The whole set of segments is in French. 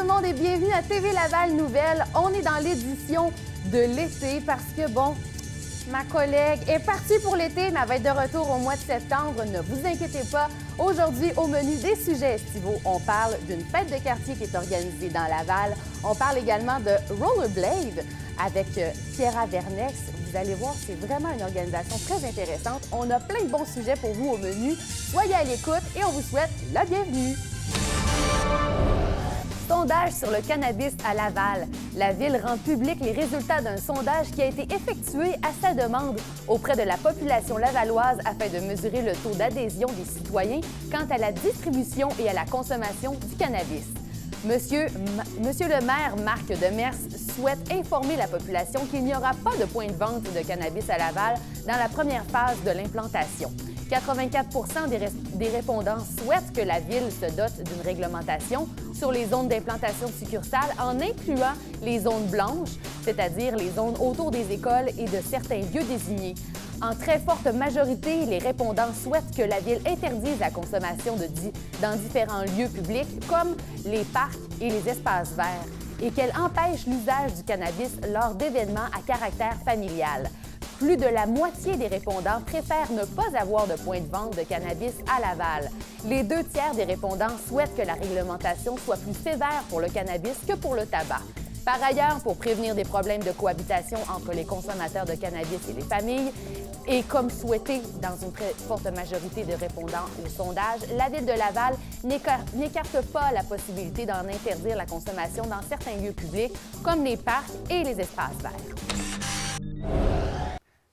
le monde et bienvenue à TV Laval Nouvelles. On est dans l'édition de l'été parce que, bon, ma collègue est partie pour l'été, mais elle va être de retour au mois de septembre. Ne vous inquiétez pas. Aujourd'hui, au menu des sujets estivaux, on parle d'une fête de quartier qui est organisée dans Laval. On parle également de Rollerblade avec Pierra Vernex. Vous allez voir, c'est vraiment une organisation très intéressante. On a plein de bons sujets pour vous au menu. Soyez à l'écoute et on vous souhaite la bienvenue. Sondage sur le cannabis à Laval. La Ville rend public les résultats d'un sondage qui a été effectué à sa demande auprès de la population lavalloise afin de mesurer le taux d'adhésion des citoyens quant à la distribution et à la consommation du cannabis. Monsieur le maire Marc Demers souhaite informer la population qu'il n'y aura pas de point de vente de cannabis à Laval dans la première phase de l'implantation. 84 des répondants souhaitent que la Ville se dote d'une réglementation sur les zones d'implantation de succursales en incluant les zones blanches, c'est-à-dire les zones autour des écoles et de certains lieux désignés. En très forte majorité, les répondants souhaitent que la Ville interdise la consommation dans différents lieux publics comme les parcs et les espaces verts et qu'elle empêche l'usage du cannabis lors d'événements à caractère familial. Plus de la moitié des répondants préfèrent ne pas avoir de point de vente de cannabis à Laval. Les 2 tiers des répondants souhaitent que la réglementation soit plus sévère pour le cannabis que pour le tabac. Par ailleurs, pour prévenir des problèmes de cohabitation entre les consommateurs de cannabis et les familles, et comme souhaité dans une très forte majorité de répondants au sondage, la Ville de Laval n'écarte pas la possibilité d'en interdire la consommation dans certains lieux publics, comme les parcs et les espaces verts.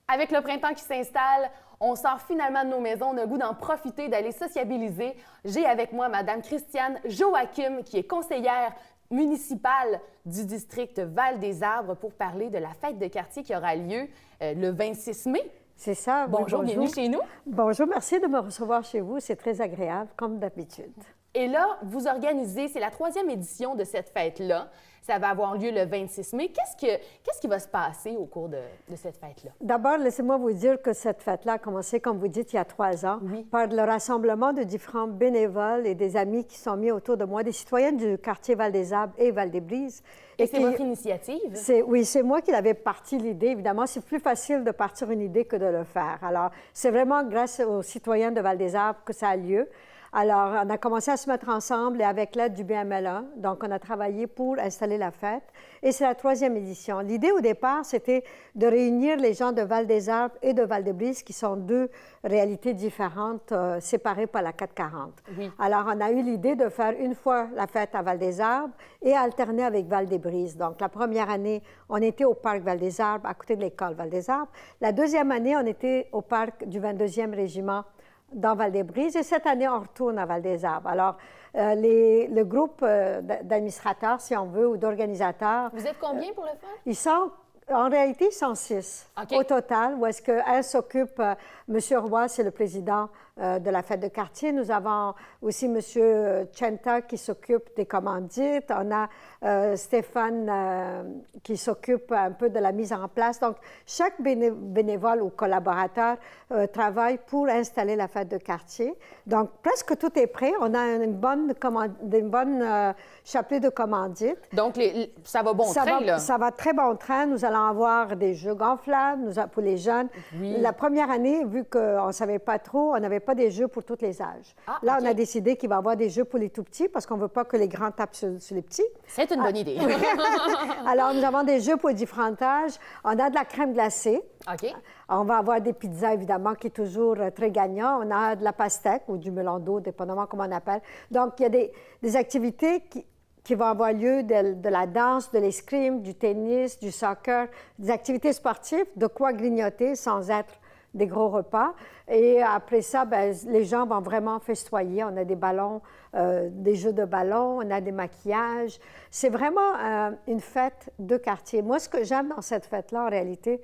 Avec le printemps qui s'installe, on sort finalement de nos maisons, on a le goût d'en profiter, d'aller sociabiliser. J'ai avec moi Mme Christiane Joachim, qui est conseillère municipale du district Val-des-Arbres pour parler de la fête de quartier qui aura lieu le 26 mai. C'est ça. Bonjour, oui, bienvenue chez nous. Bonjour, merci de me recevoir chez vous. C'est très agréable, comme d'habitude. Et là, vous organisez, c'est la 3e édition de cette fête-là. Ça va avoir lieu le 26 mai. Qu'est-ce qui va se passer au cours de cette fête-là? D'abord, laissez-moi vous dire que cette fête-là a commencé, comme vous dites, il y a 3 ans, par le rassemblement de différents bénévoles et des amis qui sont mis autour de moi, des citoyens du quartier Val-des-Arbres et Val-des-Brises. Et c'est votre initiative? Oui, c'est moi qui l'avais parti l'idée. Évidemment, c'est plus facile de partir une idée que de le faire. Alors, c'est vraiment grâce aux citoyens de Val-des-Arbres que ça a lieu. Alors, on a commencé à se mettre ensemble et avec l'aide du BMLA. Donc, on a travaillé pour installer la fête. Et c'est la 3e édition. L'idée, au départ, c'était de réunir les gens de Val-des-Arbres et de Val-des-Brises, qui sont 2 réalités différentes, séparées par la 440. Oui. Alors, on a eu l'idée de faire une fois la fête à Val-des-Arbres et alterner avec Val-des-Brises. Donc, la première année, on était au parc Val-des-Arbres, à côté de l'école Val-des-Arbres. La 2e année, on était au parc du 22e régiment dans Val-des-Brises. Et cette année, on retourne à Val-des-Arbres. Alors, le groupe d'administrateurs, si on veut, ou d'organisateurs... Vous êtes combien pour le faire? Ils sont... En réalité, ils sont 6 au total, où est-ce qu'elle s'occupe, M. Roy, c'est le président de la fête de quartier. Nous avons aussi M. Chenta qui s'occupe des commandites. On a Stéphane qui s'occupe un peu de la mise en place. Donc, chaque bénévole ou collaborateur travaille pour installer la fête de quartier. Donc, presque tout est prêt. On a une bonne chapelet de commandites. Donc, ça va bon train, là? Ça va très bon train. Nous allons avoir des jeux gonflables pour les jeunes. Oui. La première année, vu qu'on ne savait pas trop, on n'avait pas des jeux pour tous les âges. Là, on a décidé qu'il va y avoir des jeux pour les tout petits parce qu'on ne veut pas que les grands tapent sur les petits. C'est une bonne idée. Alors, nous avons des jeux pour différents âges. On a de la crème glacée. OK. On va avoir des pizzas, évidemment, qui est toujours très gagnant. On a de la pastèque ou du melon d'eau, dépendamment comment on appelle. Donc, il y a des activités qui vont avoir lieu de la danse, de l'escrime, du tennis, du soccer, des activités sportives, de quoi grignoter sans être des gros repas. Et après ça, bien, les gens vont vraiment festoyer. On a des ballons, des jeux de ballons, on a des maquillages. C'est vraiment une fête de quartier. Moi, ce que j'aime dans cette fête-là, en réalité,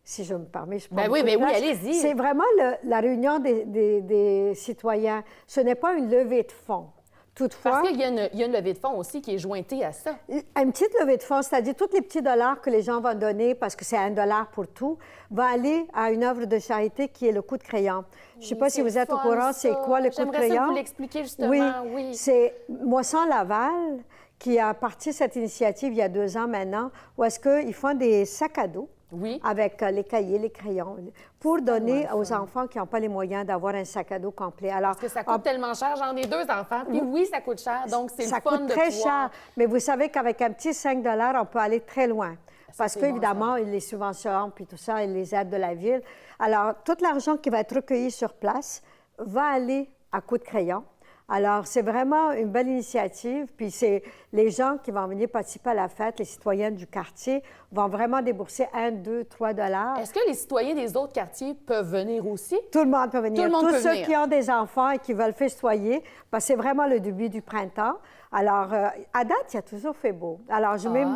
si je me permets, je prends oui, allez-y. C'est vraiment la réunion des citoyens. Ce n'est pas une levée de fonds. Toutefois, parce qu'il y a une levée de fonds aussi qui est jointée à ça. Une petite levée de fonds, c'est-à-dire tous les petits dollars que les gens vont donner, parce que c'est $1 pour tout, va aller à une œuvre de charité qui est le coup de crayon. Je ne sais pas si vous êtes au courant, c'est quoi le coup de crayon? J'aimerais ça vous l'expliquer justement. Oui. C'est Moisson Laval qui a parti cette initiative il y a 2 ans maintenant, où est-ce qu'ils font des sacs à dos. Oui. Avec les cahiers, les crayons, pour donner aux enfants qui n'ont pas les moyens d'avoir un sac à dos complet. Alors, parce que ça coûte tellement cher. J'en ai 2 enfants, puis oui, ça coûte cher, donc c'est le fun de pouvoir... Ça coûte très cher, mais vous savez qu'avec un petit 5 on peut aller très loin. Parce qu'évidemment, ils les subventionnent, puis tout ça, ils les aident de la ville. Alors, tout l'argent qui va être recueilli sur place va aller à coup de crayon. Alors, c'est vraiment une belle initiative. Puis, c'est les gens qui vont venir participer à la fête, les citoyens du quartier, vont vraiment débourser 1, 2, 3 dollars. Est-ce que les citoyens des autres quartiers peuvent venir aussi? Tout le monde peut venir. Tout le monde peut ceux venir. qui ont des enfants et qui veulent festoyer, parce que c'est vraiment le début du printemps. Alors, à date, il y a toujours fait beau. Alors, je mets,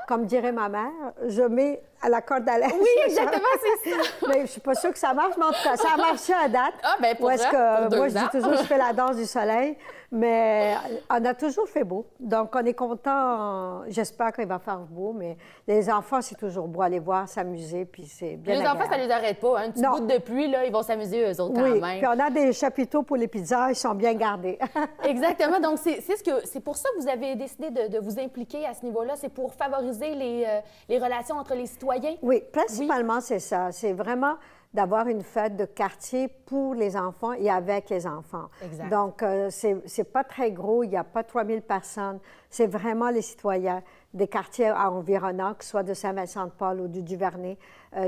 comme dirait ma mère, je mets à la corde à l'aise. Oui, exactement, c'est ça. Mais je ne suis pas sûre que ça marche, mais en tout cas, ça a marché à date. Ah, bien, pour Où est-ce vrai, que, pour 2 moi, je dis ans. toujours, je fais la danse du soleil, mais on a toujours fait beau. Donc, on est content. J'espère qu'il va faire beau, mais les enfants, c'est toujours beau aller voir, s'amuser, puis c'est bien Les agréable. enfants, ça les arrête pas. Un petit Non. bout de pluie, là, ils vont s'amuser eux autres Oui, quand même. puis on a des chapiteaux pour les pizzas, ils sont bien gardés. Exactement. Donc, c'est pour ça que vous avez décidé de vous impliquer à ce niveau-là. C'est pour favoriser les relations entre les citoyens? Oui, principalement, c'est ça. C'est vraiment d'avoir une fête de quartier pour les enfants et avec les enfants. Exact. Donc, c'est pas très gros, il n'y a pas 3000 personnes. C'est vraiment les citoyens des quartiers environnants, que ce soit de Saint-Vincent-de-Paul ou du Duvernay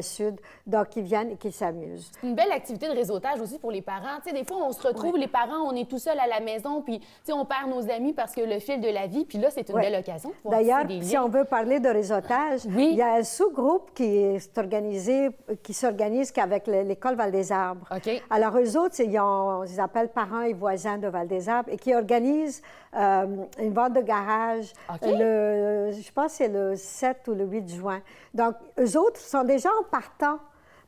Sud, donc qui viennent et qui s'amusent. C'est une belle activité de réseautage aussi pour les parents. Tu sais, des fois, on se retrouve, les parents, on est tout seul à la maison, puis tu sais, on perd nos amis parce que le fil de la vie, puis là, c'est une belle occasion de pouvoir D'ailleurs, tisser des si liens. on veut parler de réseautage, Oui. il y a un sous-groupe qui s'organise qu'avec l'école Val-des-Arbres. OK. Alors, eux autres, ils appellent parents et voisins de Val-des-Arbres et qui organisent une vente de garage, OK. je pense que c'est le 7 ou le 8 juin. Donc, eux autres sont déjà en partant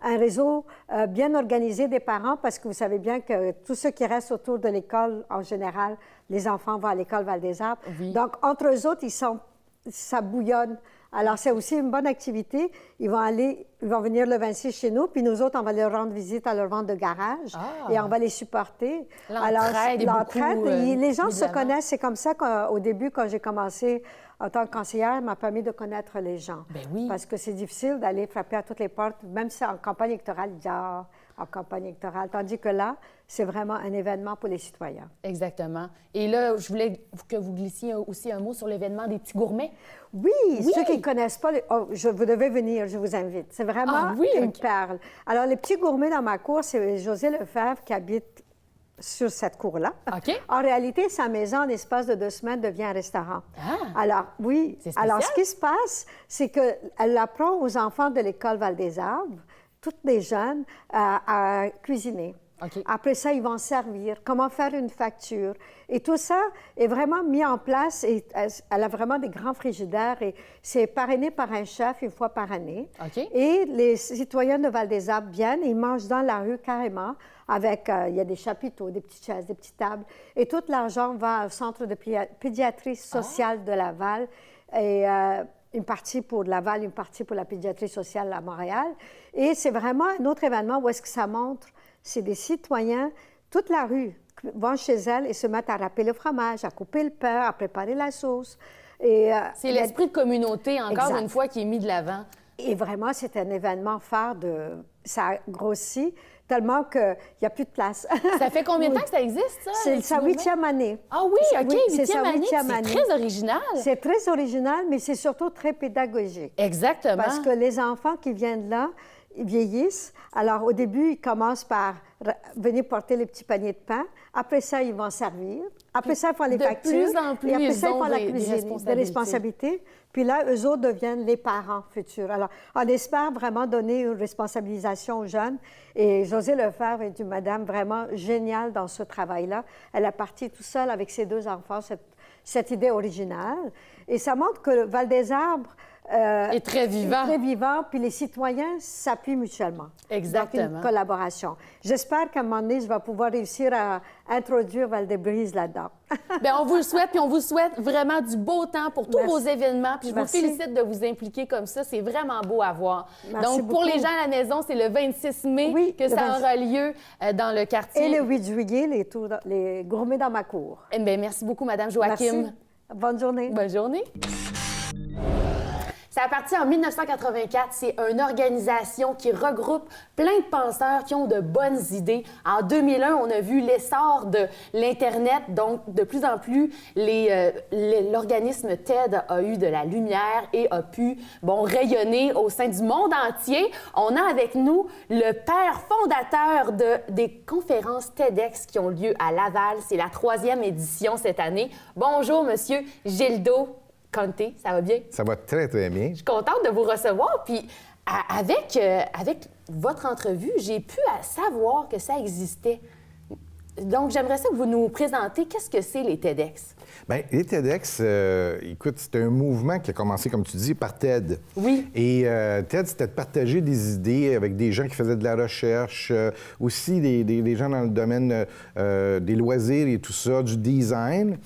un réseau bien organisé des parents parce que vous savez bien que tous ceux qui restent autour de l'école, en général, les enfants vont à l'école Val-des-Arbres. Oui. Donc, entre eux autres, ça bouillonne. Alors, c'est aussi une bonne activité. Ils vont venir le 26 chez nous, puis nous autres, on va leur rendre visite à leur vente de garage et on va les supporter. L'entraide est beaucoup, les gens mis de se l'avant. connaissent. C'est comme ça qu'au début, quand j'ai commencé en tant que conseillère, m'a permis de connaître les gens. Ben oui. Parce que c'est difficile d'aller frapper à toutes les portes, même si en campagne électorale, il y a en campagne électorale. Tandis que là, c'est vraiment un événement pour les citoyens. Exactement. Et là, je voulais que vous glissiez aussi un mot sur l'événement des petits gourmets. Oui, ceux qui ne connaissent pas, vous devez venir, je vous invite. C'est vraiment une perle. Alors, les petits gourmets dans ma cour, c'est José Lefebvre qui habite sur cette cour-là. OK. En réalité, sa maison, en espace de 2 semaines, devient un restaurant. Ah! Alors, oui. C'est spécial. Alors, ce qui se passe, c'est qu'elle apprend aux enfants de l'école Val-des-Arbres, toutes les jeunes, à cuisiner. OK. Après ça, ils vont servir, comment faire une facture. Et tout ça est vraiment mis en place et elle a vraiment des grands frigidaires et c'est parrainé par un chef une fois par année. OK. Et les citoyens de Val-des-Arbres viennent, ils mangent dans la rue carrément avec, il y a des chapiteaux, des petites chaises, des petites tables. Et tout l'argent va au centre de pédiatrie sociale de Laval et une partie pour Laval, une partie pour la pédiatrie sociale à Montréal. Et c'est vraiment un autre événement où est-ce que ça montre, c'est des citoyens, toute la rue vont chez elles et se mettent à râper le fromage, à couper le pain, à préparer la sauce. C'est l'esprit de communauté, encore Exact. une fois, qui est mis de l'avant. Et vraiment, c'est un événement phare ça grossit tellement qu'il n'y a plus de place. Ça fait combien de temps que ça existe, ça? C'est sa 8e année. Ah oui, OK, c'est 8e sa année. 8e année. C'est très original. C'est très original, mais c'est surtout très pédagogique. Exactement. Parce que les enfants qui viennent là, ils vieillissent. Alors, au début, ils commencent par venir porter les petits paniers de pain. Après ça, ils vont servir. Après ça, ils font les de factures. plus en plus, et après ça, ils ils font ont la des cuisine, des responsabilités. Puis là, eux autres deviennent les parents futurs. Alors, on espère vraiment donner une responsabilisation aux jeunes. Et José Lefebvre est une madame vraiment géniale dans ce travail-là. Elle a parti tout seule avec ses 2 enfants, cette idée originale. Et ça montre que Val-des-Arbres est très vivant. est très vivant, puis les citoyens s'appuient mutuellement. Exactement. Donc, une collaboration. J'espère qu'à un moment donné, je vais pouvoir réussir à introduire Val-des-Brises là-dedans. Bien, on vous le souhaite, puis on vous souhaite vraiment du beau temps pour tous Merci. vos événements. Puis je Merci. vous félicite de vous impliquer comme ça. C'est vraiment beau à voir. Merci Donc, pour beaucoup. les gens à la maison, c'est le 26 mai Oui, que le ça 26. aura lieu dans le quartier. Et le 8 juillet, les gourmets dans ma cour. Eh bien, merci beaucoup, Mme Joachim. Merci. Bonne journée. Bonne journée. Ça a parti en 1984. C'est une organisation qui regroupe plein de penseurs qui ont de bonnes idées. En 2001, on a vu l'essor de l'Internet. Donc, de plus en plus, l'organisme TED a eu de la lumière et a pu, rayonner au sein du monde entier. On a avec nous le père fondateur des conférences TEDx qui ont lieu à Laval. C'est la 3e édition cette année. Bonjour, Monsieur Gildo Conte, ça va bien? Ça va très, très bien. Je suis contente de vous recevoir. Puis, avec votre entrevue, j'ai pu savoir que ça existait. Donc, j'aimerais ça que vous nous présentez qu'est-ce que c'est les TEDx. Bien, les TEDx, écoute, c'est un mouvement qui a commencé, comme tu dis, par TED. Oui. Et TED, c'était de partager des idées avec des gens qui faisaient de la recherche, aussi des gens dans le domaine des loisirs et tout ça, du design.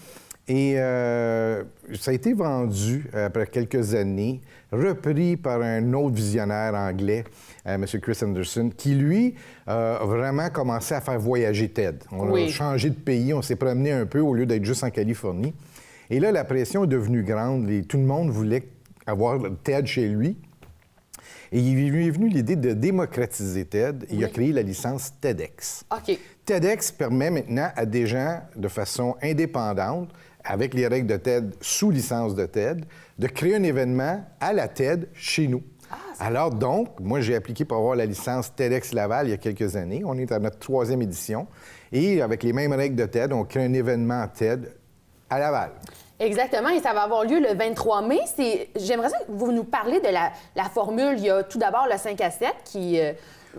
Et ça a été vendu après quelques années, repris par un autre visionnaire anglais, M. Chris Anderson, qui, lui, a vraiment commencé à faire voyager TED. On a changé de pays, on s'est promené un peu au lieu d'être juste en Californie. Et là, la pression est devenue grande. Tout le monde voulait avoir TED chez lui. Et il lui est venu l'idée de démocratiser TED et il a créé la licence TEDx. OK. TEDx permet maintenant à des gens, de façon indépendante, avec les règles de TED, sous licence de TED, de créer un événement à la TED chez nous. Alors donc, moi, j'ai appliqué pour avoir la licence TEDx Laval il y a quelques années. On est à notre 3e édition. Et avec les mêmes règles de TED, on crée un événement TED à Laval. Exactement, et ça va avoir lieu le 23 mai. J'aimerais ça que vous nous parlez de la formule. Il y a tout d'abord le 5 à 7 qui...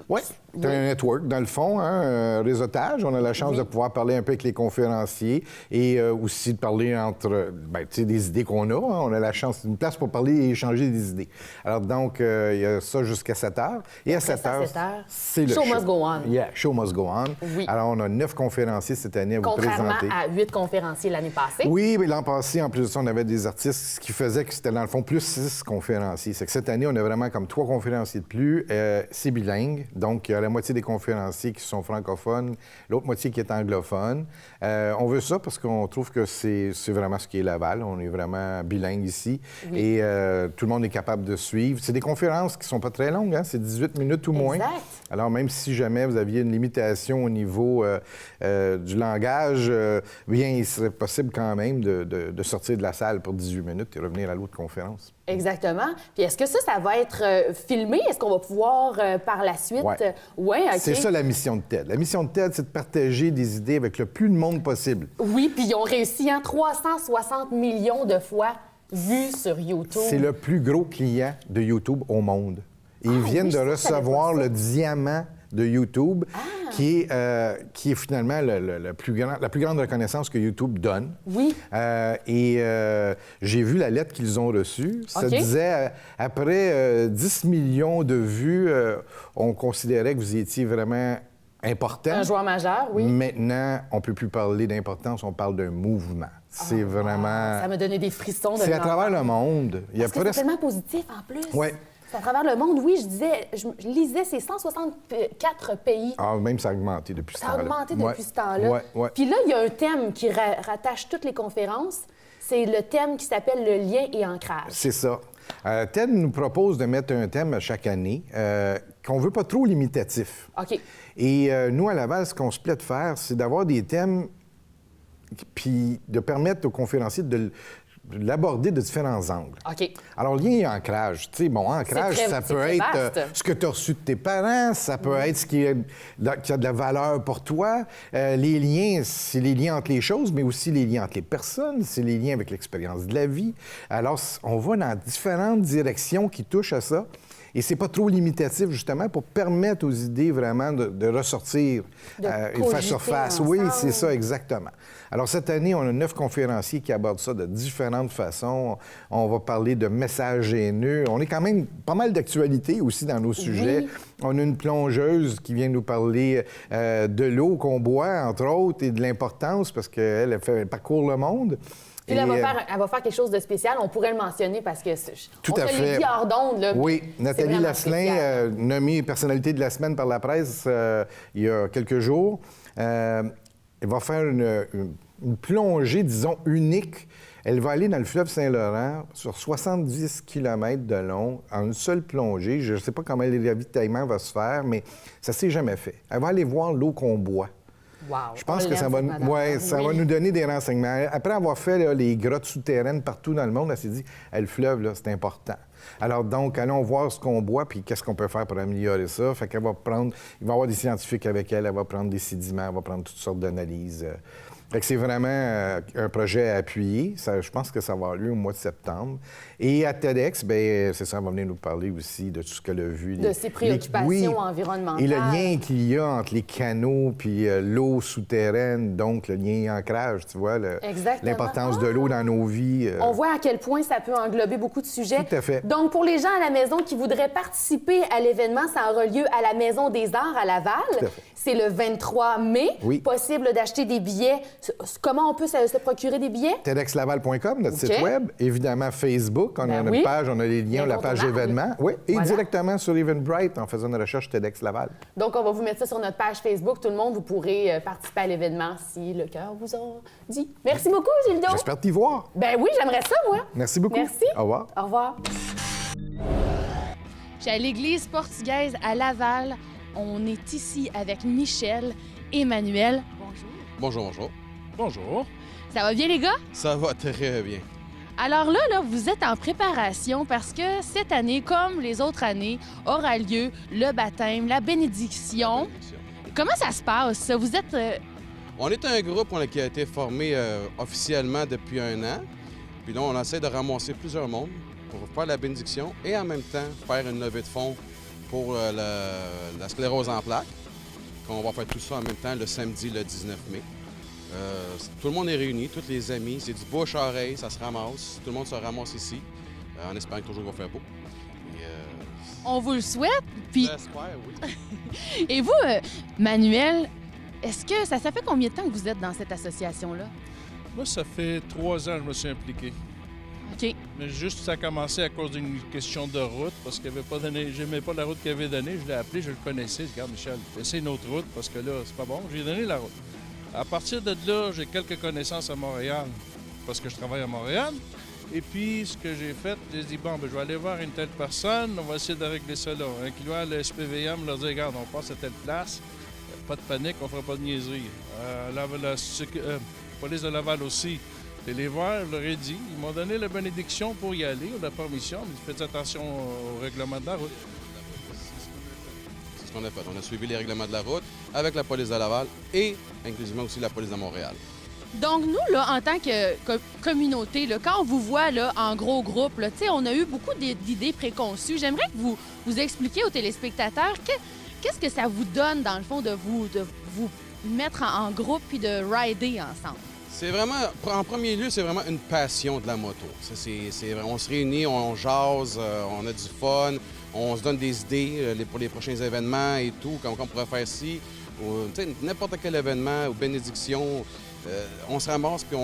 Oui, c'est un network, dans le fond, un réseautage. On a la chance de pouvoir parler un peu avec les conférenciers et aussi de parler entre, des idées qu'on a. On a la chance, une place pour parler et échanger des idées. Alors donc, il y a ça jusqu'à 7 h. Et à 7 h, c'est le show. Show must go on. Yeah, show must go on. Oui. Alors, on a 9 conférenciers cette année à vous présenter. Contrairement à 8 conférenciers l'année passée. Oui, mais l'an passé, en plus de ça, on avait des artistes, ce qui faisait que c'était, dans le fond, plus 6 conférenciers. C'est que cette année, on a vraiment comme 3 conférenciers de plus. C'est bilingue. Donc, il y a la moitié des conférenciers qui sont francophones, l'autre moitié qui est anglophone. On veut ça parce qu'on trouve que c'est vraiment ce qui est Laval. On est vraiment bilingue ici. Oui. Et tout le monde est capable de suivre. C'est des conférences qui sont pas très longues, hein? C'est 18 minutes ou moins. Exact. Alors, même si jamais vous aviez une limitation au niveau du langage, bien, il serait possible quand même de sortir de la salle pour 18 minutes et revenir à l'autre conférence. Exactement. Puis est-ce que ça va être filmé? Est-ce qu'on va pouvoir par la suite? Oui, OK. C'est ça la mission de TED. La mission de TED, c'est de partager des idées avec le plus de monde possible. Oui, puis ils ont réussi 360 millions de fois vus sur YouTube. C'est le plus gros client de YouTube au monde. Ils viennent de recevoir le diamant de YouTube, qui est finalement la plus grande reconnaissance que YouTube donne. Oui. J'ai vu la lettre qu'ils ont reçue. Ça disait, après 10 millions de vues, on considérait que vous étiez vraiment important. Un joueur majeur, oui. Maintenant, on ne peut plus parler d'importance, on parle d'un mouvement. C'est vraiment... Ça m'a donné des frissons. C'est à travers le monde. Parce que c'est tellement positif, en plus. Oui. À travers le monde, oui, je lisais, c'est 164 pays. Ah, même ça a augmenté depuis ce temps-là. Ça a augmenté depuis ce temps-là. Ouais. Puis là, il y a un thème qui rattache toutes les conférences. C'est le thème qui s'appelle le lien et ancrage. C'est ça. TED nous propose de mettre un thème à chaque année qu'on ne veut pas trop limitatif. OK. Et nous, à Laval, ce qu'on se plaît de faire, c'est d'avoir des thèmes puis de permettre aux conférenciers de l'aborder de différents angles. OK. Alors, lien et ancrage. Tu sais, ancrage, ça peut être ce que tu as reçu de tes parents, ça peut être ce qui a de la valeur pour toi. Les liens, c'est les liens entre les choses, mais aussi les liens entre les personnes, c'est les liens avec l'expérience de la vie. Alors, on va dans différentes directions qui touchent à ça. Et c'est pas trop limitatif, justement, pour permettre aux idées vraiment de ressortir face sur face. Oui, c'est ça, exactement. Alors, cette année, on a 9 conférenciers qui abordent ça de différentes façons. On va parler de messages haineux. On est quand même pas mal d'actualité aussi dans nos sujets. Oui. On a une plongeuse qui vient nous parler de l'eau qu'on boit, entre autres, et de l'importance, parce qu'elle parcourt le monde. Puis là, elle va faire quelque chose de spécial. On pourrait le mentionner parce que tout à fait. Dit hors d'onde, là. Oui, Nathalie Lasselin, nommée personnalité de la semaine par la presse il y a quelques jours. Elle va faire une plongée, disons, unique Elle va aller dans le fleuve Saint-Laurent sur 70 km de long, en une seule plongée. Je ne sais pas comment le ravitaillement va se faire, mais ça ne s'est jamais fait. Elle va aller voir l'eau qu'on boit. Wow. Je pense que ça va nous donner des renseignements. Après avoir fait là, les grottes souterraines partout dans le monde, elle s'est dit, le fleuve, là, c'est important. Alors donc, allons voir ce qu'on boit puis qu'est-ce qu'on peut faire pour améliorer ça. Fait qu'elle va prendre, il va y avoir des scientifiques avec elle, elle va prendre des sédiments, elle va prendre toutes sortes d'analyses. Fait que c'est vraiment un projet à appuyer. Je pense que ça va avoir lieu au mois de septembre. Et à TEDx, bien, c'est ça, elle va venir nous parler aussi de tout ce qu'elle a vu. De ses préoccupations environnementales. Et le lien qu'il y a entre les canaux puis l'eau souterraine, donc le lien ancrage, tu vois, l'importance de l'eau dans nos vies. On voit à quel point ça peut englober beaucoup de sujets. Tout à fait. Donc, pour les gens à la maison qui voudraient participer à l'événement, ça aura lieu à la Maison des Arts à Laval. Tout à fait. C'est le 23 mai. Oui. Possible d'acheter des billets. Comment on peut se procurer des billets? TEDxlaval.com, notre site web. Évidemment, Facebook. On a une page, on a les liens, la page événements. Oui, et directement sur Eventbrite en faisant une recherche TEDx Laval. Donc, on va vous mettre ça sur notre page Facebook. Tout le monde, vous pourrez participer à l'événement si le cœur vous en dit. Merci beaucoup, Gildo. J'espère t'y voir. Ben oui, j'aimerais ça, moi. Merci beaucoup. Merci. Au revoir. Au revoir. Je suis à l'église portugaise à Laval. On est ici avec Michel et Manuel. Bonjour. Bonjour, bonjour. Bonjour. Ça va bien, les gars? Ça va très bien. Alors là, vous êtes en préparation parce que cette année, comme les autres années, aura lieu le baptême, la bénédiction. Comment ça se passe? Vous êtes... On est un groupe qui a été formé officiellement depuis 1 an. Puis là, on essaie de ramasser plusieurs mondes pour faire la bénédiction et en même temps faire une levée de fonds pour la sclérose en plaques. On va faire tout ça en même temps le samedi, le 19 mai. Tout le monde est réuni, tous les amis. C'est du bouche-oreille, ça se ramasse. Tout le monde se ramasse ici, en espérant que toujours il va faire beau. On vous le souhaite. Puis... J'espère, oui. Et vous, Manuel, est-ce que ça fait combien de temps que vous êtes dans cette association-là? Moi, ça fait 3 ans que je me suis impliqué. OK. Mais juste, ça a commencé à cause d'une question de route, parce qu'il avait pas donné, j'aimais pas la route qu'il avait donnée. Je l'ai appelé, je le connaissais. Je dis, regarde, Michel, essaie une autre route, parce que là, c'est pas bon. Je lui ai donné la route. À partir de là, j'ai quelques connaissances à Montréal, parce que je travaille à Montréal. Et puis, ce que j'ai fait, j'ai dit, bon, ben, je vais aller voir une telle personne, on va essayer de régler ça là. Incluant le SPVM, leur dire, regarde, on passe à telle place, pas de panique, on fera pas de niaiserie. La police de Laval aussi. Et les voir, je leur ai dit, ils m'ont donné la bénédiction pour y aller, ou la permission, mais faites attention au règlement de la route. C'est ce qu'on a fait. On a suivi les règlements de la route avec la police de Laval et inclusivement aussi la police de Montréal. Donc, nous, là, en tant que communauté, là, quand on vous voit là, en gros groupe, là, on a eu beaucoup d'idées préconçues. J'aimerais que vous expliquiez aux téléspectateurs qu'est-ce que ça vous donne, dans le fond, de vous mettre en groupe puis de rider ensemble. C'est vraiment, en premier lieu, c'est vraiment une passion de la moto. On se réunit, on jase, on a du fun, on se donne des idées pour les prochains événements et tout, comme on pourrait faire ci, ou n'importe quel événement ou bénédiction. On se ramasse, puis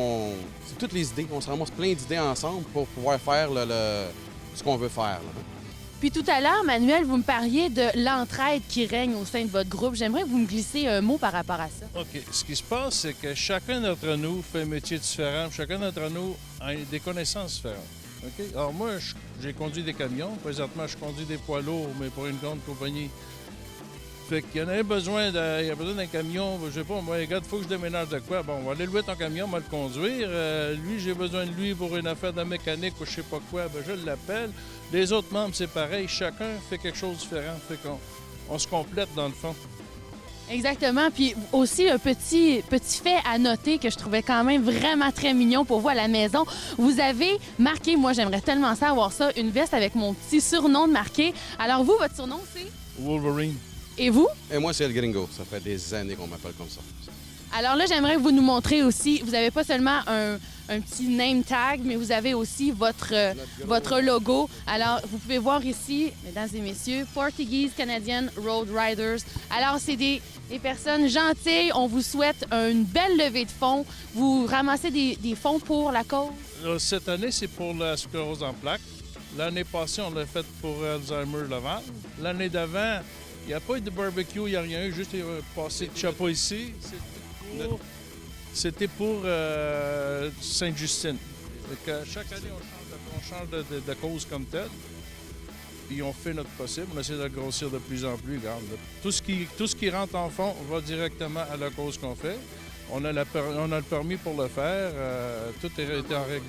c'est toutes les idées, on se ramasse plein d'idées ensemble pour pouvoir faire ce qu'on veut faire. Là. Puis tout à l'heure, Manuel, vous me parliez de l'entraide qui règne au sein de votre groupe. J'aimerais que vous me glissiez un mot par rapport à ça. OK. Ce qui se passe, c'est que chacun d'entre nous fait un métier différent. Chacun d'entre nous a des connaissances différentes. OK? Alors moi, j'ai conduit des camions. Présentement, je conduis des poids lourds, mais pour une grande compagnie. Fait qu'il y en a besoin d'un camion, je sais pas, moi, regarde, il faut que je déménage de quoi? Bon, on va aller louer ton camion, on va le conduire. Lui, j'ai besoin de lui pour une affaire de mécanique ou je sais pas quoi, ben je l'appelle. Les autres membres, c'est pareil, chacun fait quelque chose de différent. Fait qu'on se complète dans le fond. Exactement. Puis aussi, un petit fait à noter que je trouvais quand même vraiment très mignon pour vous à la maison. Vous avez marqué, moi j'aimerais tellement ça avoir ça, une veste avec mon petit surnom de marqué. Alors vous, votre surnom, c'est? Wolverine. Et vous? Et moi, c'est El Gringo. Ça fait des années qu'on m'appelle comme ça. Alors là, j'aimerais que vous nous montrez aussi, vous n'avez pas seulement un petit name tag, mais vous avez aussi votre logo. Alors, vous pouvez voir ici, mesdames et messieurs, Portuguese Canadian Road Riders. Alors, c'est des personnes gentilles. On vous souhaite une belle levée de fonds. Vous ramassez des fonds pour la cause? Cette année, c'est pour la sclérose en plaques. L'année passée, on l'a fait pour Alzheimer Laval. L'année d'avant, il n'y a pas eu de barbecue, il n'y a rien eu, juste passé de chapeau ici. C'était pour Sainte-Justine. Chaque année, on change de cause comme telle. Puis on fait notre possible. On essaie de le grossir de plus en plus. Regarde, tout ce qui rentre en fond va directement à la cause qu'on fait. On a le permis pour le faire. Tout est en règle.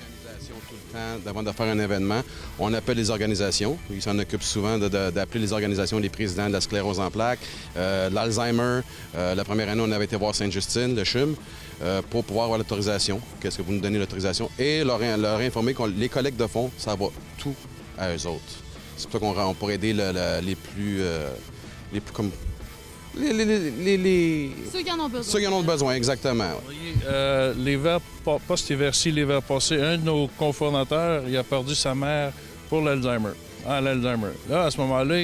Tout le temps, avant de faire un événement, on appelle les organisations. Ils s'en occupent souvent d'appeler les organisations, les présidents de la sclérose en plaques, l'Alzheimer. La première année, on avait été voir Sainte-Justine, le CHUM, pour pouvoir avoir l'autorisation. Qu'est-ce que vous nous donnez l'autorisation? Et leur informer que les collectes de fonds, ça va tout à eux autres. C'est pour ça qu'on pourrait aider les plus comme... Ceux qui en ont besoin. Ceux qui en ont besoin, exactement. L'hiver, pas cet hiver-ci, l'hiver passé, un de nos cofondateurs, il a perdu sa mère pour l'Alzheimer. L'Alzheimer. Là, à ce moment-là,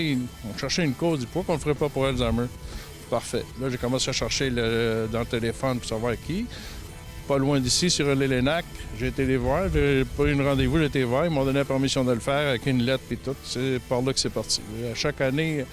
on cherchait une cause. Il dit, pourquoi on ne le ferait pas pour Alzheimer? Parfait. Là, j'ai commencé à chercher dans le téléphone pour savoir qui. Pas loin d'ici, sur l'Élénac. J'ai été les voir. J'ai pas eu un rendez-vous, j'ai été voir. Ils m'ont donné la permission de le faire avec une lettre et tout. C'est par là que c'est parti. Chaque année...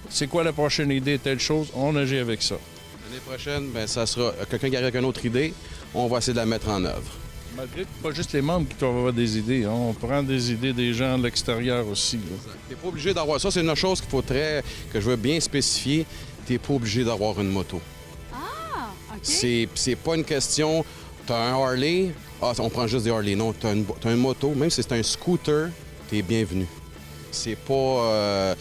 C'est quoi la prochaine idée, telle chose, on agit avec ça. L'année prochaine, bien, ça sera quelqu'un qui arrive avec une autre idée, on va essayer de la mettre en œuvre. Malgré que pas juste les membres qui doivent avoir des idées, hein. On prend des idées des gens de l'extérieur aussi. Tu n'es pas obligé d'avoir ça, c'est une chose que je veux bien spécifier, tu n'es pas obligé d'avoir une moto. Ah, OK. C'est pas une question, tu as un Harley, on prend juste des Harley. Non, tu as une moto, même si c'est un scooter, tu es bienvenu. C'est pas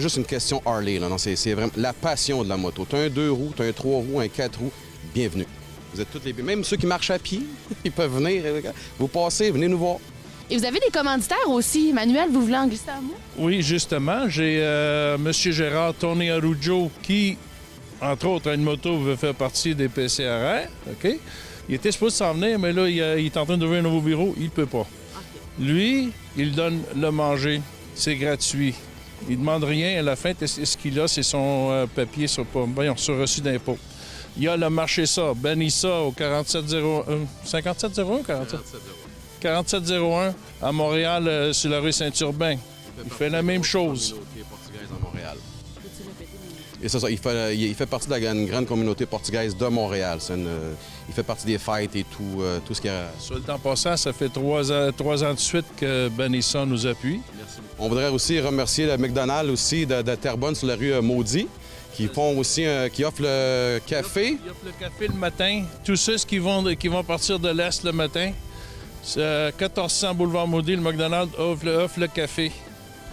juste une question Harley, là. Non, c'est vraiment la passion de la moto. Tu as un 2 roues, tu as un 3 roues, un 4 roues, bienvenue. Vous êtes toutes les bienvenus. Même ceux qui marchent à pied, ils peuvent venir. Vous passez, venez nous voir. Et vous avez des commanditaires aussi. Manuel, vous voulez en glisser un mot? Oui, justement, j'ai M. Gérard Tony Arujo qui, entre autres, a une moto, veut faire partie des PCRR. OK? Il était supposé s'en venir, mais là, il est en train d'ouvrir un nouveau bureau. Il ne peut pas. Okay. Lui, il donne le manger. C'est gratuit. Il ne demande rien. À la fin, ce qu'il a, c'est son papier sur reçu d'impôt. Il y a le marché ça, Benissa au 4701. 5701 4701 à Montréal, sur la rue Saint-Urbain. Il fait la même chose. Portugaise à Montréal. Et ça, il fait partie de une grande communauté portugaise de Montréal. Il fait partie des fêtes et tout ce qu'il y a. Sur le temps passant, ça fait 3 ans de suite que Benissa nous appuie. Merci beaucoup. On voudrait aussi remercier le McDonald's aussi de Terrebonne sur la rue Maudit, qui offre le café. Ils offrent le café le matin. Tous ceux qui vont partir de l'Est le matin, 1400 boulevard Maudit, le McDonald's offre le café.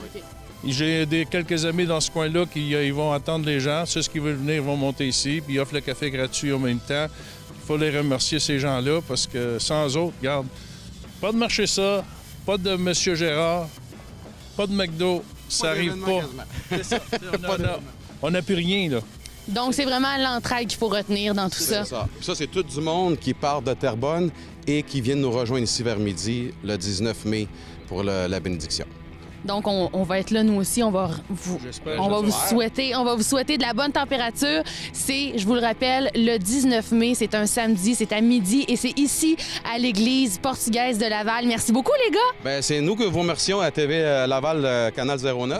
Okay. J'ai quelques amis dans ce coin-là qui ils vont attendre les gens. Ceux qui veulent venir vont monter ici, puis ils offrent le café gratuit en même temps. Il faut les remercier, ces gens-là, parce que sans autres, regarde, pas de marché ça, pas de M. Gérard, pas de McDo, ça n'arrive pas. On n'a plus rien, là. Donc, c'est vraiment l'entraide qu'il faut retenir dans tout ça. Ça, c'est tout du monde qui part de Terrebonne et qui vient nous rejoindre ici vers midi, le 19 mai, pour la bénédiction. Donc, on va être là, nous aussi. On va vous souhaiter de la bonne température. C'est, je vous le rappelle, le 19 mai. C'est un samedi, c'est à midi et c'est ici, à l'église portugaise de Laval. Merci beaucoup, les gars. Bien, c'est nous que vous remercions à TV Laval, Canal 09.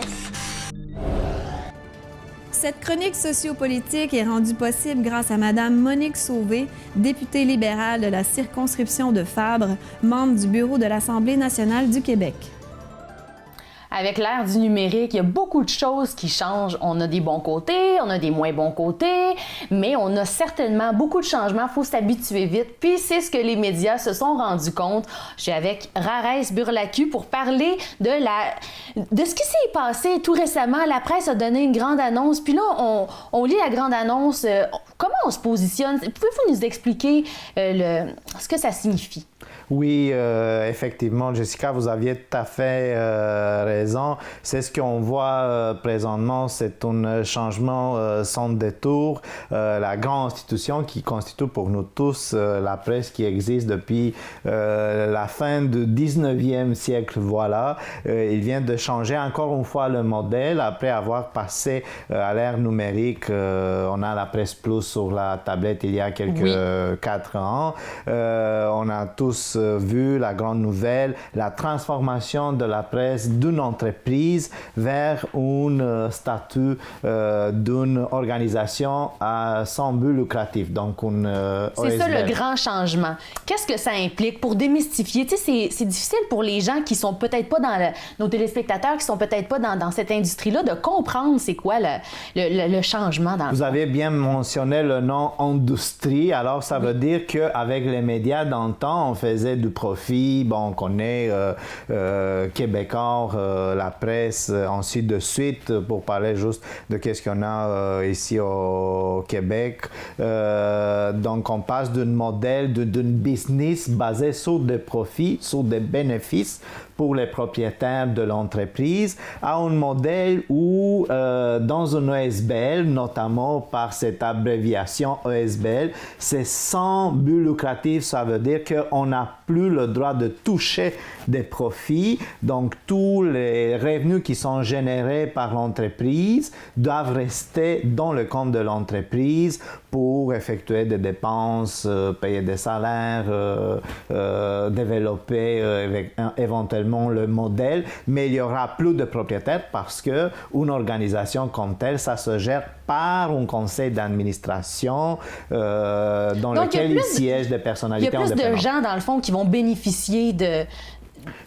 Cette chronique sociopolitique est rendue possible grâce à Mme Monique Sauvé, députée libérale de la circonscription de Fabre, membre du bureau de l'Assemblée nationale du Québec. Avec l'ère du numérique, il y a beaucoup de choses qui changent. On a des bons côtés, on a des moins bons côtés, mais on a certainement beaucoup de changements. Il faut s'habituer vite. Puis c'est ce que les médias se sont rendus compte. Je suis avec Rarès Burlacu pour parler de ce qui s'est passé tout récemment. La presse a donné une grande annonce. Puis là, on lit la grande annonce. Comment on se positionne? Pouvez-vous nous expliquer ce que ça signifie? Oui, effectivement, Jessica, vous aviez tout à fait raison. C'est ce qu'on voit présentement, c'est un changement sans détour. La grande institution qui constitue pour nous tous la presse qui existe depuis la fin du 19e siècle, voilà. Il vient de changer encore une fois le modèle. Après avoir passé à l'ère numérique, on a la presse plus sur la tablette il y a quelques 4 ans. On a tous vu la grande nouvelle, la transformation de la presse d'une autre l'entreprise vers un statut d'une organisation sans but lucratif. Donc, c'est ça le grand changement. Qu'est-ce que ça implique pour démystifier? Tu sais, c'est difficile pour les gens qui sont peut-être pas nos téléspectateurs qui sont peut-être pas dans cette industrie-là de comprendre c'est quoi le changement dans le Vous avez bien mentionné le nom industrie. Alors, ça veut dire qu'avec les médias dans le temps, on faisait du profit. Bon, on connaît Québécois, la presse, ainsi de suite, pour parler juste de qu'est-ce qu'on a ici au Québec. Donc, on passe d'un modèle, d'une business basé sur des profits, sur des bénéfices pour les propriétaires de l'entreprise, à un modèle où, dans une ESBL, notamment par cette abréviation ESBL, c'est sans but lucratif. Ça veut dire qu'on n'a plus le droit de toucher des profits. Donc, tous les revenus qui sont générés par l'entreprise doivent rester dans le compte de l'entreprise pour effectuer des dépenses, payer des salaires, développer éventuellement le modèle, mais il n'y aura plus de propriétaires parce qu'une organisation comme telle, ça se gère par un conseil d'administration dans lequel il siège des personnalités indépendantes. Il y a plus de gens, dans le fond, qui vont bénéficier de...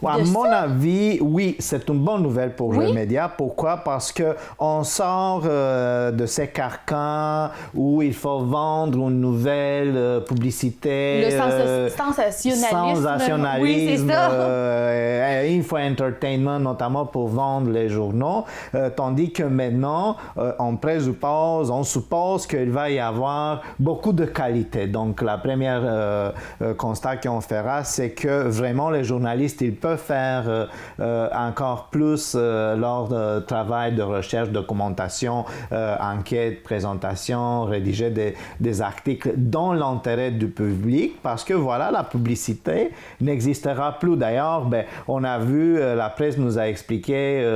À mon avis, oui, c'est une bonne nouvelle pour les médias. Pourquoi? Parce qu'on sort de ces carcans où il faut vendre une nouvelle publicité. Le sensationnalisme. Oui, c'est ça. Info entertainment, notamment pour vendre les journaux. Tandis que maintenant, on suppose qu'il va y avoir beaucoup de qualité. Donc, la première constat qu'on fera, c'est que vraiment les journalistes, ils peuvent faire encore plus leur travail de recherche, documentation, enquête, présentation, rédiger des articles dans l'intérêt du public parce que voilà, la publicité n'existera plus. D'ailleurs, on a vu, la presse nous a expliqué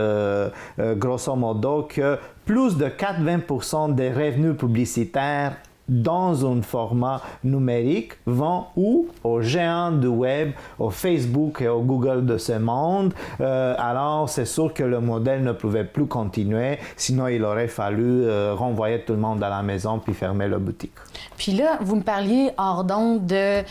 grosso modo que plus de 80% des revenus publicitaires dans un format numérique vont où? Aux géants du web, au Facebook et au Google de ce monde. Alors, c'est sûr que le modèle ne pouvait plus continuer, sinon il aurait fallu renvoyer tout le monde à la maison puis fermer la boutique. Puis là, vous me parliez hors d'onde de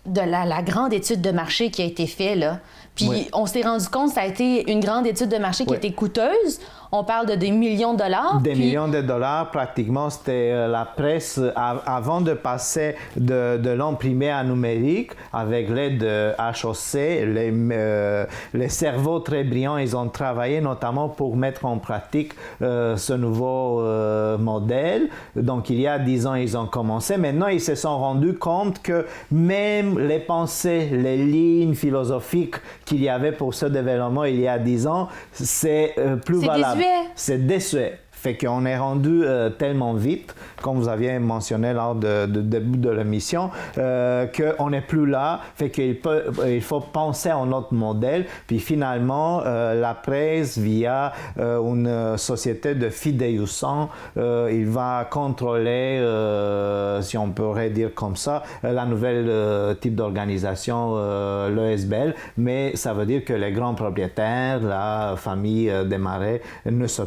la grande étude de marché qui a été faite, là. Puis on s'est rendu compte que ça a été une grande étude de marché qui a été coûteuse. On parle de des millions de dollars. Des millions de dollars, pratiquement, c'était la presse, avant de passer de l'imprimé à numérique, avec l'aide de HOC, les cerveaux très brillants, ils ont travaillé notamment pour mettre en pratique ce nouveau modèle. Donc, il y a 10 ans, ils ont commencé. Maintenant, ils se sont rendus compte que même les pensées, les lignes philosophiques qu'il y avait pour ce développement il y a 10 ans, c'est plus valable. C'est désuet. Fait qu'on est rendu tellement vite, comme vous aviez mentionné lors du début de l'émission, qu'on n'est plus là. Fait qu'il faut penser à un autre modèle. Puis finalement, la presse, via une société de fidéusants, il va contrôler, si on pourrait dire comme ça, la nouvelle type d'organisation, l'ESBL. Mais ça veut dire que les grands propriétaires, la famille Desmarais, ne sera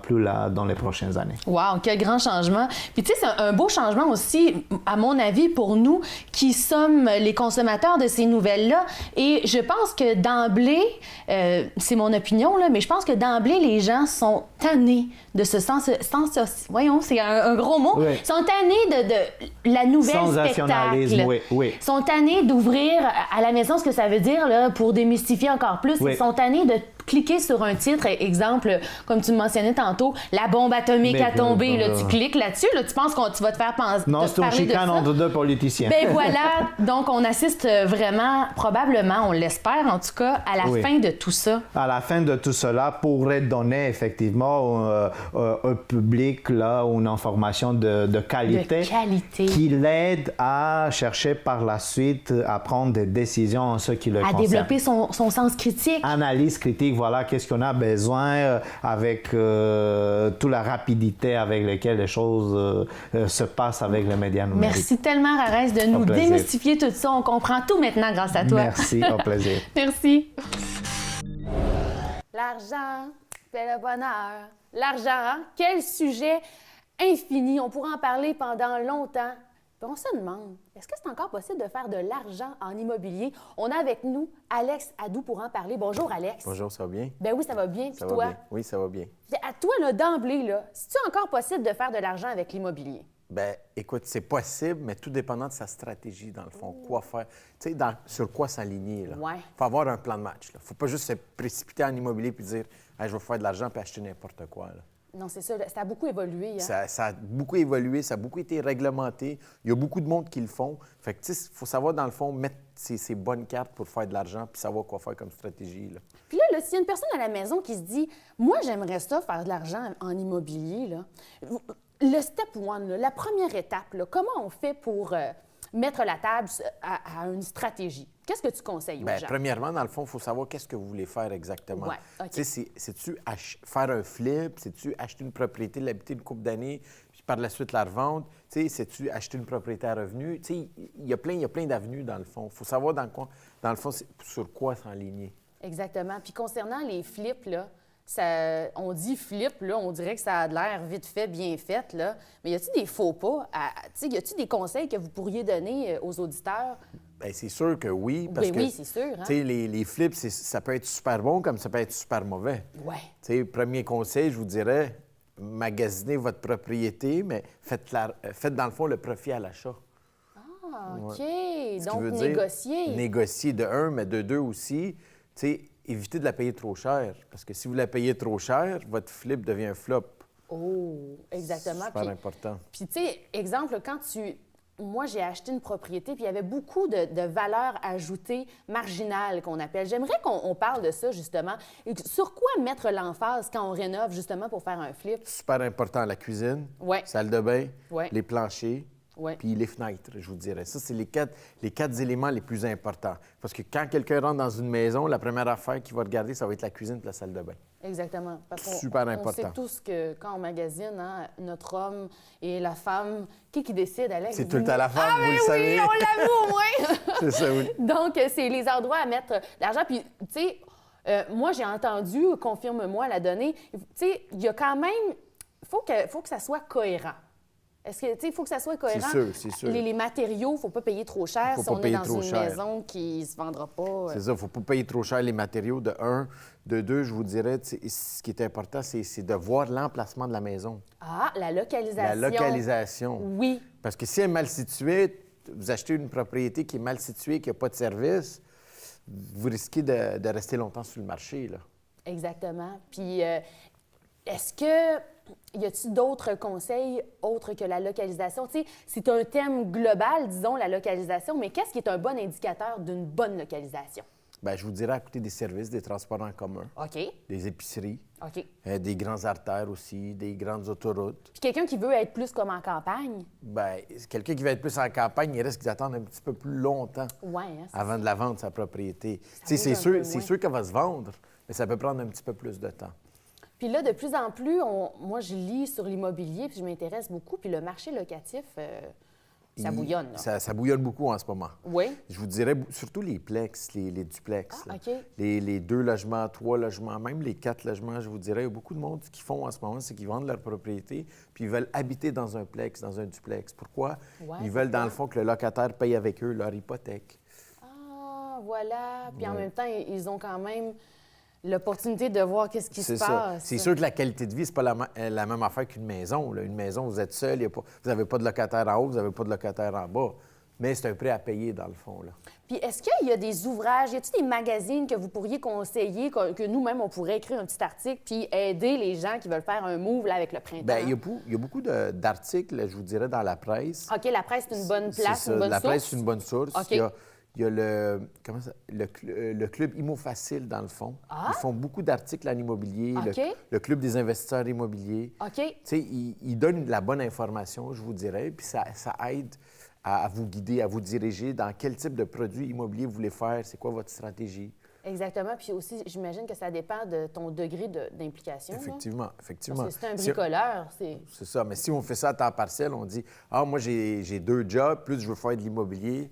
plus là dans les prochaines années. Wow, quel grand changement. Puis tu sais, c'est un beau changement aussi, à mon avis, pour nous qui sommes les consommateurs de ces nouvelles-là. Et je pense que d'emblée, c'est mon opinion, là, mais je pense que d'emblée, les gens sont tannés de ce voyons, c'est un gros mot. Oui. Sont tannés de la nouvelle spectacle. Oui. Sont tannés d'ouvrir à la maison ce que ça veut dire là, pour démystifier encore plus. Oui. Ils sont tannés de cliquer sur un titre, exemple, comme tu me mentionnais tantôt, la bombe atomique a tombé, là, tu cliques là-dessus, là, tu penses que tu vas te faire penser. Non, c'est une chicane entre deux politiciens. Ben voilà, donc on assiste vraiment, probablement, on l'espère en tout cas, à la fin de tout ça. À la fin de tout cela, pourrait donner effectivement au public là, une information de qualité, qui l'aide à chercher par la suite à prendre des décisions en ce qui le concerne. À développer son sens critique. Analyse critique, voilà qu'est-ce qu'on a besoin avec toute la rapidité avec laquelle les choses se passent avec les médias numériques. Merci tellement, Rarès, de nous démystifier tout ça. On comprend tout maintenant grâce à toi. Merci, au plaisir. Merci. L'argent fait le bonheur. L'argent, hein? Quel sujet infini. On pourra en parler pendant longtemps. Puis on se demande, est-ce que c'est encore possible de faire de l'argent en immobilier? On a avec nous Alex Hadou pour en parler. Bonjour, Alex. Bonjour, ça va bien? Ben oui, ça va bien. Puis Ça toi? va bien. Oui, ça va bien. Puis à toi, là, d'emblée, là, c'est-tu encore possible de faire de l'argent avec l'immobilier? Ben, écoute, c'est possible, mais tout dépendant de sa stratégie, dans le fond. Quoi faire? Tu sais, sur quoi s'aligner, là. Ouais. Faut avoir un plan de match, là. Faut pas juste se précipiter en immobilier puis dire, hey, je vais faire de l'argent puis acheter n'importe quoi, là. Non, c'est ça. Ça a beaucoup évolué. Hein? Ça a beaucoup évolué, ça a beaucoup été réglementé. Il y a beaucoup de monde qui le font. Fait que, tu sais, il faut savoir, dans le fond, mettre ses bonnes cartes pour faire de l'argent puis savoir quoi faire comme stratégie, là. Puis là, s'il y a une personne à la maison qui se dit « Moi, j'aimerais ça, faire de l'argent en immobilier, là. » Le step one, là, la première étape, là, comment on fait pour mettre la table à une stratégie? Qu'est-ce que tu conseilles aux gens? Premièrement, dans le fond, il faut savoir qu'est-ce que vous voulez faire exactement. Ouais, OK. Tu sais, c'est-tu faire un flip? C'est-tu acheter une propriété, l'habiter une couple d'années, puis par la suite la revendre? Tu sais, c'est-tu acheter une propriété à revenu? Tu sais, il y a plein d'avenues, dans le fond. Il faut savoir, dans le fond, sur quoi s'enligner. Exactement. Puis concernant les flips, là, on dit flip, là, on dirait que ça a de l'air vite fait, bien fait, là. Mais y a-t-il des faux pas? Y a-t-il des conseils que vous pourriez donner aux auditeurs? Bien, c'est sûr que oui. Parce que, oui, c'est sûr. Hein? Tu sais, les flips, ça peut être super bon comme ça peut être super mauvais. Ouais. Tu sais, premier conseil, je vous dirais, magasinez votre propriété, mais faites dans le fond le profit à l'achat. Ah, OK. Ouais. Donc, négocier. Négocier de un, mais de deux aussi. Tu sais, évitez de la payer trop cher. Parce que si vous la payez trop cher, votre flip devient un flop. Oh, exactement. C'est super important. Puis, tu sais, exemple, moi, j'ai acheté une propriété, puis il y avait beaucoup de valeur ajoutée marginale qu'on appelle. J'aimerais qu'on parle de ça, justement. Sur quoi mettre l'emphase quand on rénove, justement, pour faire un flip? Super important, la cuisine, ouais. salle de bain, ouais. les planchers, ouais. puis les fenêtres, je vous dirais. Ça, c'est les quatre éléments les plus importants. Parce que quand quelqu'un rentre dans une maison, la première affaire qu'il va regarder, ça va être la cuisine et la salle de bain. Exactement. Parce super important. On sait tous que quand on magasine, hein, notre homme et la femme, qui décide, Alex? C'est tout le temps la femme, vous le oui, savez. on l'avoue au moins! C'est ça, oui. Donc, c'est les endroits à mettre l'argent. Puis, tu sais, moi, j'ai entendu, confirme-moi la donnée, tu sais, il y a quand même... faut que ça soit cohérent. Est-ce que, tu sais, il faut que ça soit cohérent? C'est sûr. Les matériaux, il ne faut pas payer trop cher si on est dans une maison qui ne se vendra pas. C'est ça, il ne faut pas payer trop cher les matériaux, de un. De deux, je vous dirais, ce qui est important, c'est de voir l'emplacement de la maison. Ah, la localisation. La localisation. Oui. Parce que si elle est mal située, vous achetez une propriété qui est mal située, qui n'a pas de service, vous risquez de rester longtemps sur le marché, là. Exactement. Puis, est-ce que... y a-t-il d'autres conseils autres que la localisation? Tu sais, c'est un thème global, disons, la localisation, mais qu'est-ce qui est un bon indicateur d'une bonne localisation? Bien, je vous dirais à côté des services, des transports en commun, OK. des épiceries, OK. Des grandes artères aussi, des grandes autoroutes. Puis quelqu'un qui veut être plus comme en campagne? Bien, quelqu'un qui veut être plus en campagne, il risque d'attendre un petit peu plus longtemps avant de la vendre, sa propriété. C'est sûr qu'elle va se vendre, mais ça peut prendre un petit peu plus de temps. Puis là, de plus en plus, moi, je lis sur l'immobilier, puis je m'intéresse beaucoup, puis le marché locatif, ça bouillonne. Là. Ça bouillonne beaucoup en ce moment. Oui. Je vous dirais surtout les plex, les duplex. Ah, OK. Les 2 logements, 3 logements, même les 4 logements, je vous dirais. Il y a beaucoup de monde qui font en ce moment, c'est qu'ils vendent leur propriété, puis ils veulent habiter dans un plex, dans un duplex. Pourquoi? Ouais, ils veulent, dans le fond, que le locataire paye avec eux leur hypothèque. Ah, voilà. Puis en même temps, ils ont quand même l'opportunité de voir qu'est-ce qui se passe. C'est sûr que la qualité de vie, c'est pas la même affaire qu'une maison. Là. Une maison, vous êtes seul, vous n'avez pas de locataire en haut, vous n'avez pas de locataire en bas. Mais c'est un prix à payer, dans le fond. Là. Puis est-ce qu'il y a des ouvrages, y a-t-il des magazines que vous pourriez conseiller, que nous-mêmes, on pourrait écrire un petit article puis aider les gens qui veulent faire un move là, avec le printemps? Bien, il y a beaucoup d'articles, je vous dirais, dans la presse. OK, la presse, c'est une bonne place, une bonne source? La presse, c'est une bonne source. OK. Il y a le club Immo Facile, dans le fond. Ah? Ils font beaucoup d'articles en immobilier. OK. Le club des investisseurs immobiliers. OK. Tu sais, ils donnent la bonne information, je vous dirais, puis ça aide à vous guider, à vous diriger dans quel type de produit immobilier vous voulez faire, c'est quoi votre stratégie. Exactement. Puis aussi, j'imagine que ça dépend de ton degré d'implication. Effectivement. Parce que c'est un bricoleur. C'est ça. Mais si on fait ça à temps partiel, on dit « Ah, moi, j'ai 2 jobs, plus je veux faire de l'immobilier »,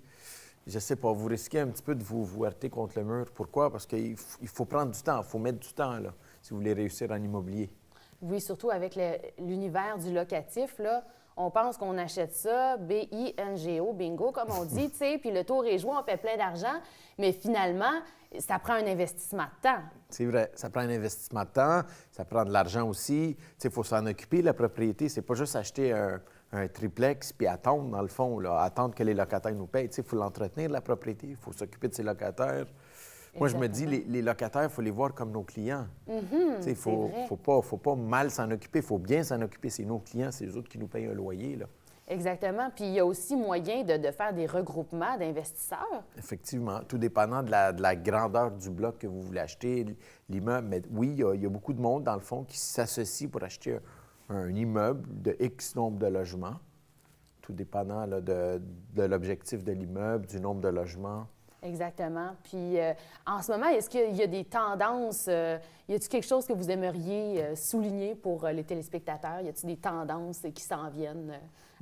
je sais pas, vous risquez un petit peu de vous heurter contre le mur. Pourquoi? Parce qu'il faut prendre du temps, il faut mettre du temps, là, si vous voulez réussir en immobilier. Oui, surtout avec l'univers du locatif, là. On pense qu'on achète ça, B-I-N-G-O, bingo, comme on dit, tu sais, puis le tour est joué, on fait plein d'argent, mais finalement, ça prend un investissement de temps. C'est vrai, ça prend un investissement de temps, ça prend de l'argent aussi. Tu sais, il faut s'en occuper, la propriété. C'est pas juste acheter un triplex puis attendre, dans le fond, là, attendre que les locataires nous payent. Tu sais, il faut l'entretenir, la propriété, il faut s'occuper de ses locataires. Moi, je me dis, les locataires, il faut les voir comme nos clients. Il ne faut pas mal s'en occuper, il faut bien s'en occuper. C'est nos clients, c'est eux autres qui nous payent un loyer, là. Exactement. Puis il y a aussi moyen de faire des regroupements d'investisseurs. Effectivement, tout dépendant de la grandeur du bloc que vous voulez acheter, l'immeuble. Mais oui, il y a beaucoup de monde, dans le fond, qui s'associe pour acheter un immeuble de X nombre de logements, tout dépendant là, de l'objectif de l'immeuble, du nombre de logements. Exactement. Puis en ce moment, est-ce qu'il y a des tendances? Y a-t-il quelque chose que vous aimeriez souligner pour les téléspectateurs? Y a-t-il des tendances qui s'en viennent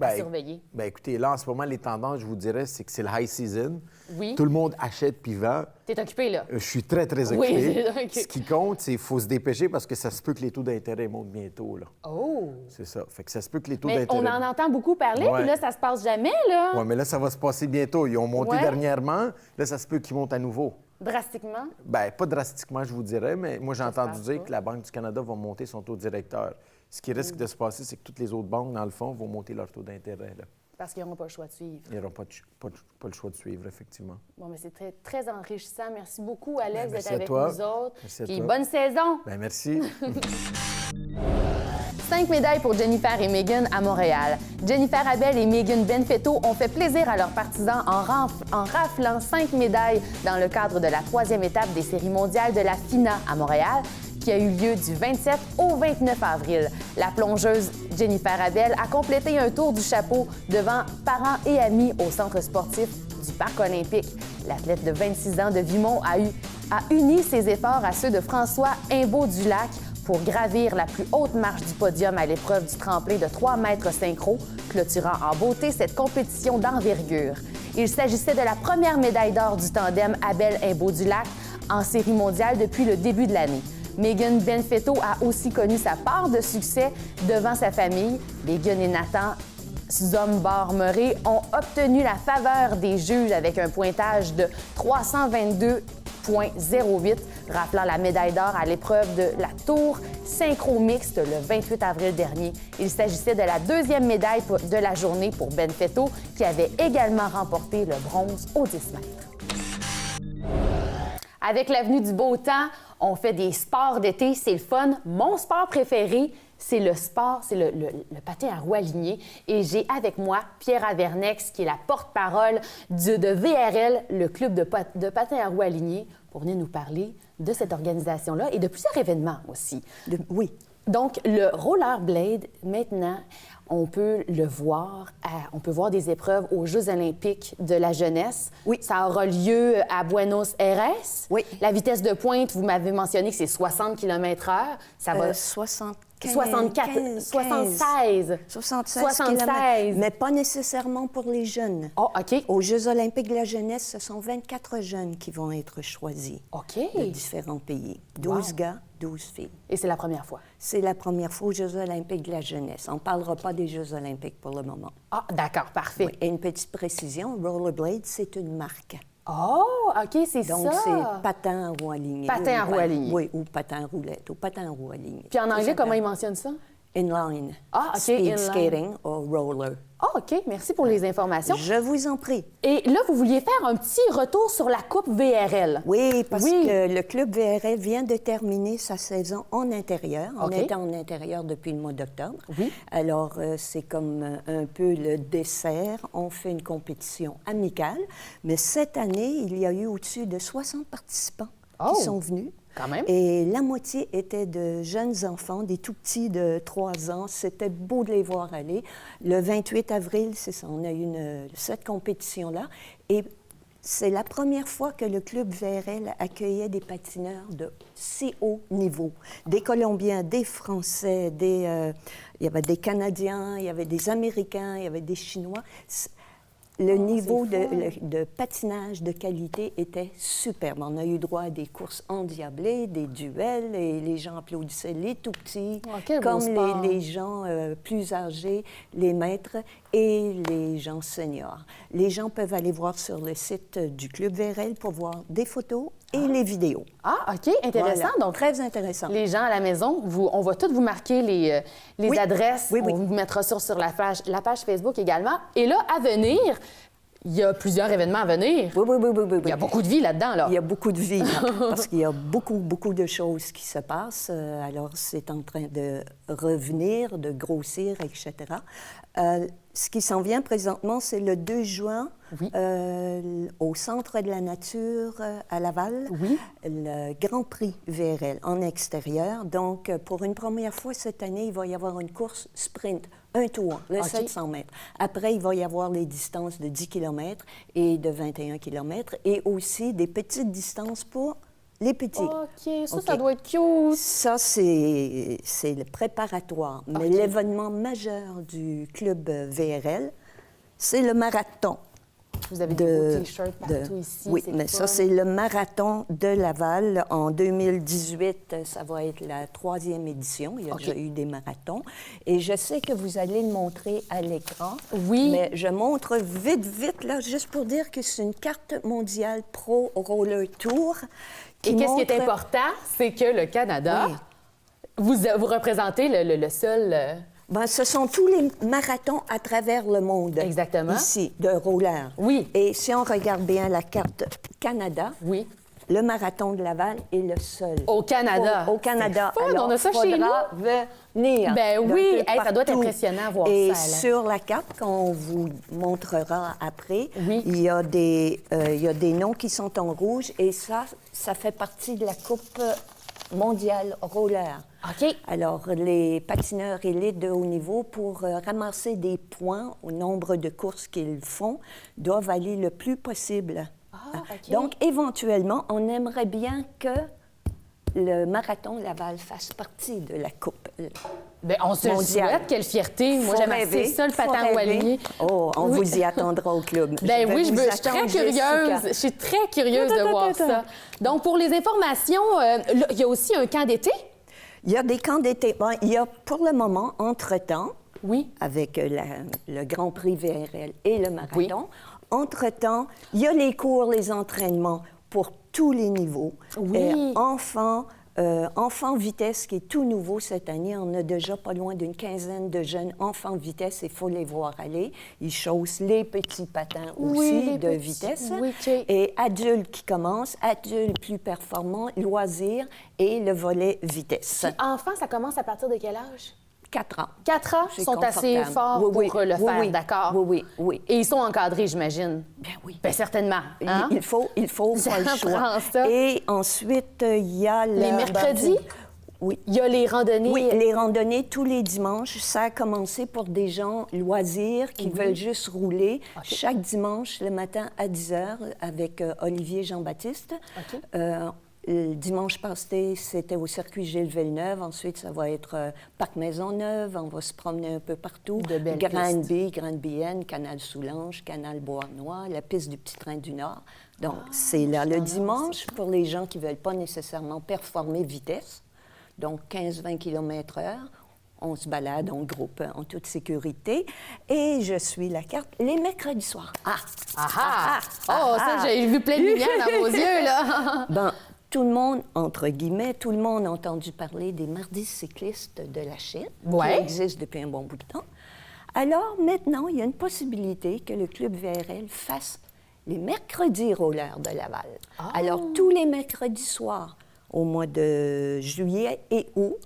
à surveiller? Bien, écoutez, là, en ce moment, les tendances, je vous dirais, c'est que c'est le high season. Oui. Tout le monde achète puis vend. T'es occupé, là? Je suis très, très occupé. Oui, Ce qui compte, c'est qu'il faut se dépêcher parce que ça se peut que les taux d'intérêt montent bientôt, là. Oh! C'est ça. Fait que ça se peut que les taux mais d'intérêt... on en entend beaucoup parler, puis là, ça se passe jamais, là. Oui, mais là, ça va se passer bientôt. Ils ont monté dernièrement. Là, ça se peut qu'ils montent à nouveau. Drastiquement? Bien, pas drastiquement, je vous dirais, mais moi, j'ai entendu dire que la Banque du Canada va monter son taux directeur. Ce qui risque de se passer, c'est que toutes les autres banques, dans le fond, vont monter leur taux d'intérêt, là. Parce qu'ils n'auront pas le choix de suivre. Ils n'auront pas le choix de suivre, effectivement. Bon, mais c'est très, très enrichissant. Merci beaucoup, Alex, d'être avec toi. nous autres. Merci à Puis toi. bonne saison! Bien, merci. 5 médailles pour Jennifer et Megan à Montréal. Jennifer Abel et Megan Benfetto ont fait plaisir à leurs partisans en raflant 5 médailles dans le cadre de la 3e étape des séries mondiales de la FINA à Montréal, qui a eu lieu du 27 au 29 avril. La plongeuse Jennifer Abel a complété un tour du chapeau devant parents et amis au centre sportif du Parc olympique. L'athlète de 26 ans de Vimont a uni ses efforts à ceux de François Imbeau-Dulac pour gravir la plus haute marche du podium à l'épreuve du tremplin de 3 mètres synchro, clôturant en beauté cette compétition d'envergure. Il s'agissait de la première médaille d'or du tandem Abel-Imbeau-Dulac en série mondiale depuis le début de l'année. Megan Benfetto a aussi connu sa part de succès devant sa famille. Megan et Nathan Zombar-Murray ont obtenu la faveur des juges avec un pointage de 322,08, rappelant la médaille d'or à l'épreuve de la tour synchro mixte le 28 avril dernier. Il s'agissait de la 2e médaille de la journée pour Benfetto, qui avait également remporté le bronze aux 10 mètres. Avec l'avenue du beau temps, on fait des sports d'été, c'est le fun. Mon sport préféré, c'est le patin à roues alignées. Et j'ai avec moi Pierre Avernex, qui est la porte-parole de VRL, le club de patin à roues alignées, pour venir nous parler de cette organisation-là et de plusieurs événements aussi. Oui. Donc, le rollerblade, maintenant, on peut le voir, on peut voir des épreuves aux Jeux olympiques de la jeunesse. Oui. Ça aura lieu à Buenos Aires. Oui. La vitesse de pointe, vous m'avez mentionné que c'est 60 km/h. Ça va... 76 km, mais pas nécessairement pour les jeunes. Oh, OK. Aux Jeux olympiques de la jeunesse, ce sont 24 jeunes qui vont être choisis OK. de différents pays. 12 gars, 12 filles. Et c'est la première fois? C'est la première fois aux Jeux olympiques de la jeunesse. On ne parlera pas des Jeux olympiques pour le moment. Ah, d'accord, parfait. Oui. Et une petite précision, Rollerblade, c'est une marque. Oh, OK, c'est ça. Donc, c'est patin à roue alignée. Patin à roue alignée. Oui, ou patin à roulette, ou patin à roue alignée. Puis en anglais, comment ils mentionnent ça? Inline. Ah, OK, Speed inline. skating ou roller. Ah, OK, merci pour les informations. Je vous en prie. Et là, vous vouliez faire un petit retour sur la Coupe VRL. Oui, parce que le club VRL vient de terminer sa saison en intérieur. On était en intérieur depuis le mois d'octobre. Oui. Alors, c'est comme un peu le dessert. On fait une compétition amicale. Mais cette année, il y a eu au-dessus de 60 participants qui sont venus. Quand même. Et la moitié étaient de jeunes enfants, des tout-petits de 3 ans. C'était beau de les voir aller. Le 28 avril, c'est ça, on a eu cette compétition-là. Et c'est la première fois que le club VRL accueillait des patineurs de si haut niveau. Des Colombiens, des Français, il y avait des Canadiens, il y avait des Américains, il y avait des Chinois. Le niveau de patinage de qualité était superbe. On a eu droit à des courses endiablées, des duels, et les gens applaudissaient les tout-petits, comme les gens plus âgés, les maîtres et les gens seniors. Les gens peuvent aller voir sur le site du Club VRL pour voir des photos et les vidéos. Ah, OK, intéressant. Voilà. Donc, très intéressant. Les gens à la maison, on va tous vous marquer les adresses. On vous mettra sur la page Facebook également. Et là, à venir, il y a plusieurs événements à venir. Oui. Il y a beaucoup de vie là-dedans, là. Il y a beaucoup de vie, là, parce qu'il y a beaucoup de choses qui se passent. Alors, c'est en train de revenir, de grossir, etc. Ce qui s'en vient présentement, c'est le 2 juin, au Centre de la nature à Laval, le Grand Prix VRL en extérieur. Donc, pour une première fois cette année, il va y avoir une course sprint, un tour de 700 mètres. Après, il va y avoir les distances de 10 km et de 21 km, et aussi des petites distances pour les petits. OK, ça doit être cute. Ça, c'est le préparatoire. Mais l'événement majeur du club VRL, c'est le marathon. Vous avez des beaux T-shirts partout ici. Oui, mais ça, c'est le marathon de Laval. En 2018, ça va être la 3e édition. Il y a déjà eu des marathons. Et je sais que vous allez le montrer à l'écran. Oui. Mais je montre vite, là, juste pour dire que c'est une carte mondiale Pro Roller Tour. Et qu'est-ce qui est important, c'est que le Canada, vous représentez le seul... Bien, ce sont tous les marathons à travers le monde. Exactement. Ici, de roller. Oui. Et si on regarde bien la carte Canada, le marathon de Laval est le seul. Au Canada. Au Canada. Fun, alors, on a ça chez nous. Venir. Ben oui, ça doit être impressionnant à voir ça. Et sur la carte qu'on vous montrera après, il y a des noms qui sont en rouge, et ça fait partie de la Coupe mondiale roller. OK. Alors, les patineurs élites de haut niveau, pour ramasser des points au nombre de courses qu'ils font, doivent aller le plus possible. Donc, éventuellement, on aimerait bien que le marathon Laval fasse partie de la Coupe bien, on se le souhaite. Quelle fierté. Moi, j'aime assez ça, le patin wallonnier. Oh, on vous y attendra au club. Bien oui, je suis très curieuse. Je suis très curieuse de voir ça. Donc, pour les informations, il y a aussi un camp d'été? Il y a des camps d'été. Bon, il y a pour le moment, entre-temps, avec le Grand Prix VRL et le marathon, entre-temps, il y a les cours, les entraînements pour tous les niveaux. Enfants vitesse, qui est tout nouveau cette année. On a déjà pas loin d'une quinzaine de jeunes enfants vitesse, il faut les voir aller. Ils chaussent les petits patins aussi de vitesse. Et adultes qui commencent, adultes plus performants, loisirs et le volet vitesse. Puis enfants, ça commence à partir de quel âge? 4 ans. 4 ans sont assez forts pour le faire, d'accord? Oui. Et ils sont encadrés, j'imagine? Bien oui. Bien certainement. Hein? Il faut pas le choix. Ça. Et ensuite, il y a... Les mercredis? Oui. Il y a les randonnées? Oui, les randonnées tous les dimanches. Ça a commencé pour des gens loisirs qui veulent juste rouler. Chaque dimanche, le matin à 10 h, avec Olivier Jean-Baptiste. Le dimanche passé, c'était au circuit Gilles Villeneuve. Ensuite, ça va être Parc Maisonneuve. On va se promener un peu partout. De belles pistes. Grande-Bienne, Canal Soulanges, Canal Beauharnois, la piste du Petit Train du Nord. Donc, c'est là le dimanche pour les gens qui ne veulent pas nécessairement performer vitesse. Donc, 15-20 km/h. On se balade en groupe, en toute sécurité. Et je suis la carte les mercredis soirs. Ça, j'ai vu plein de lumière dans vos yeux, là. Ben, tout le monde, entre guillemets, tout le monde a entendu parler des mardis cyclistes de la Chine, qui existent depuis un bon bout de temps. Alors, maintenant, il y a une possibilité que le Club VRL fasse les mercredis rollers de Laval. Alors, tous les mercredis soirs, au mois de juillet et août,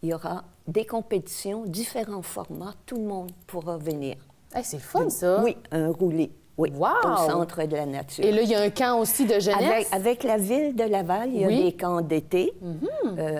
il y aura des compétitions, différents formats. Tout le monde pourra venir. C'est fun, ça! Oui, un roulé. Oui, au Centre de la nature. Et là, il y a un camp aussi de jeunesse? Avec la ville de Laval, il y a des camps d'été,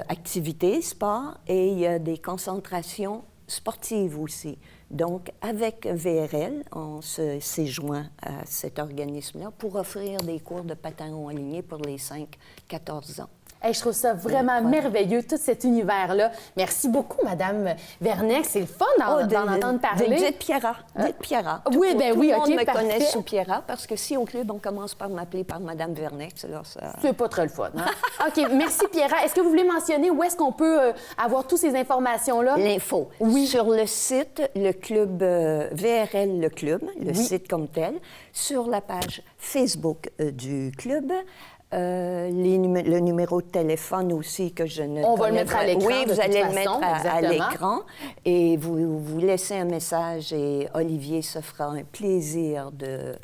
activités, sport, et il y a des concentrations sportives aussi. Donc, avec VRL, on s'est joint à cet organisme-là pour offrir des cours de patin en ligne pour les 5-14 ans. Hey, je trouve ça vraiment merveilleux, tout cet univers-là. Merci beaucoup, Madame Vernex. C'est le fun d'en entendre parler. Dites Pierra. Dites Pierra. Oui, bien oui, OK, Tout le monde me parfait. connaît sous Pierra, parce que si au club, on commence par m'appeler par Madame Vernex, alors ça... C'est pas très le fun. Hein? OK, merci Pierra. Est-ce que vous voulez mentionner où est-ce qu'on peut avoir toutes ces informations-là? L'info. Oui. Sur le site, le club VRL Le Club, le site comme tel, sur la page Facebook du club, le numéro de téléphone aussi que je ne On va le mettre à l'écran. Oui, vous allez le mettre à exactement. l'écran et vous laissez un message et Olivier se fera un plaisir de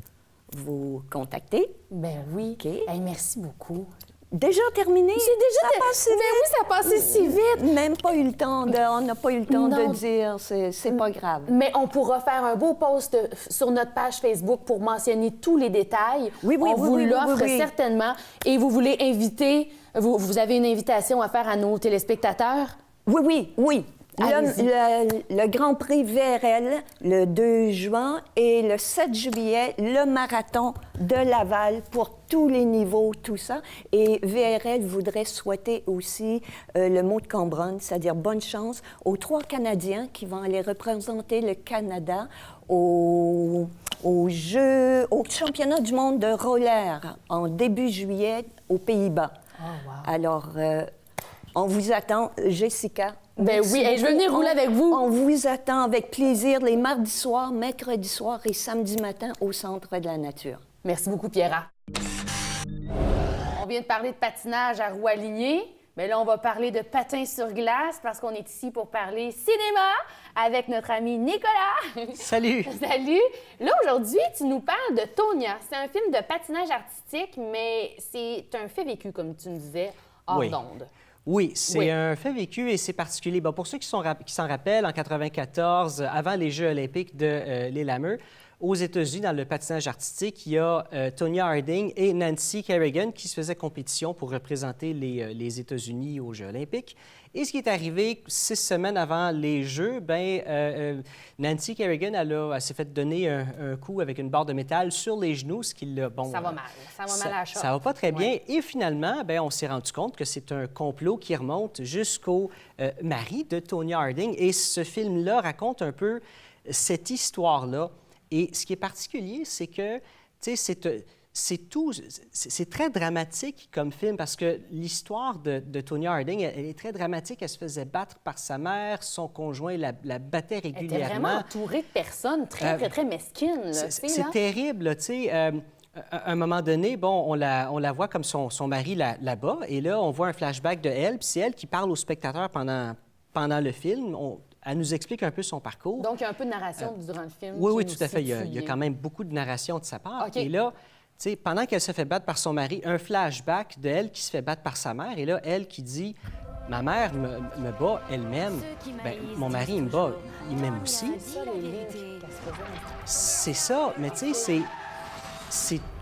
vous contacter. Ben oui. OK. Hey, merci beaucoup. Déjà terminé? C'est déjà ça passe Ben oui, ça passait si vite. Même pas eu le temps on n'a pas eu le temps Non. de dire, c'est pas grave. Mais on pourra faire un beau post sur notre page Facebook pour mentionner tous les détails. On vous l'offre certainement. Et vous voulez inviter, vous avez une invitation à faire à nos téléspectateurs? Oui. Le Grand Prix VRL, le 2 juin, et le 7 juillet, le marathon de Laval pour tous les niveaux, tout ça. Et VRL voudrait souhaiter aussi le mot de Cambronne, c'est-à-dire bonne chance aux 3 Canadiens qui vont aller représenter le Canada au championnat du monde de roller en début juillet aux Pays-Bas. Oh, wow. Alors, on vous attend, Jessica. Ben oui, je veux venir rouler avec vous. On vous attend avec plaisir les mardis soirs, mercredis soirs et samedi matin au Centre de la Nature. Merci beaucoup, Pierra. On vient de parler de patinage à roues alignées, mais là, on va parler de patin sur glace parce qu'on est ici pour parler cinéma avec notre ami Nicolas. Salut! Salut! Là, aujourd'hui, tu nous parles de Tonia. C'est un film de patinage artistique, mais c'est un fait vécu, comme tu nous disais, hors d'onde. Oui, c'est un fait vécu et c'est particulier. Bon, pour ceux qui s'en rappellent, en 1994, avant les Jeux olympiques de Lillehammer, aux États-Unis, dans le patinage artistique, il y a Tonya Harding et Nancy Kerrigan qui se faisaient compétition pour représenter les États-Unis aux Jeux olympiques. Et ce qui est arrivé 6 semaines avant les Jeux, Nancy Kerrigan, elle s'est fait donner un coup avec une barre de métal sur les genoux, ce qui l'a... Bon, ça va mal. Ça va mal à la chatte. Ça va pas très bien. Et finalement, on s'est rendu compte que c'est un complot qui remonte jusqu'au mari de Tonya Harding. Et ce film-là raconte un peu cette histoire-là. Et ce qui est particulier, c'est que, tu sais, c'est très dramatique comme film parce que l'histoire de Tonya Harding, elle est très dramatique. Elle se faisait battre par sa mère, son conjoint la battait régulièrement. Elle était vraiment entourée de personnes très mesquines. C'est terrible, tu sais. À un moment donné, on la voit comme son mari là-bas, et là, on voit un flashback de elle, puis c'est elle qui parle aux spectateurs pendant le film. Elle nous explique un peu son parcours. Donc, il y a un peu de narration durant le film. Oui, tout à fait. Il y a quand même beaucoup de narration de sa part. Okay. Et là, tu sais, pendant qu'elle se fait battre par son mari, un flashback d'elle qui se fait battre par sa mère. Et là, elle qui dit « Ma mère me bat, elle m'aime. Mon mari, il me bat, il m'aime aussi. » C'est ça. Mais tu sais,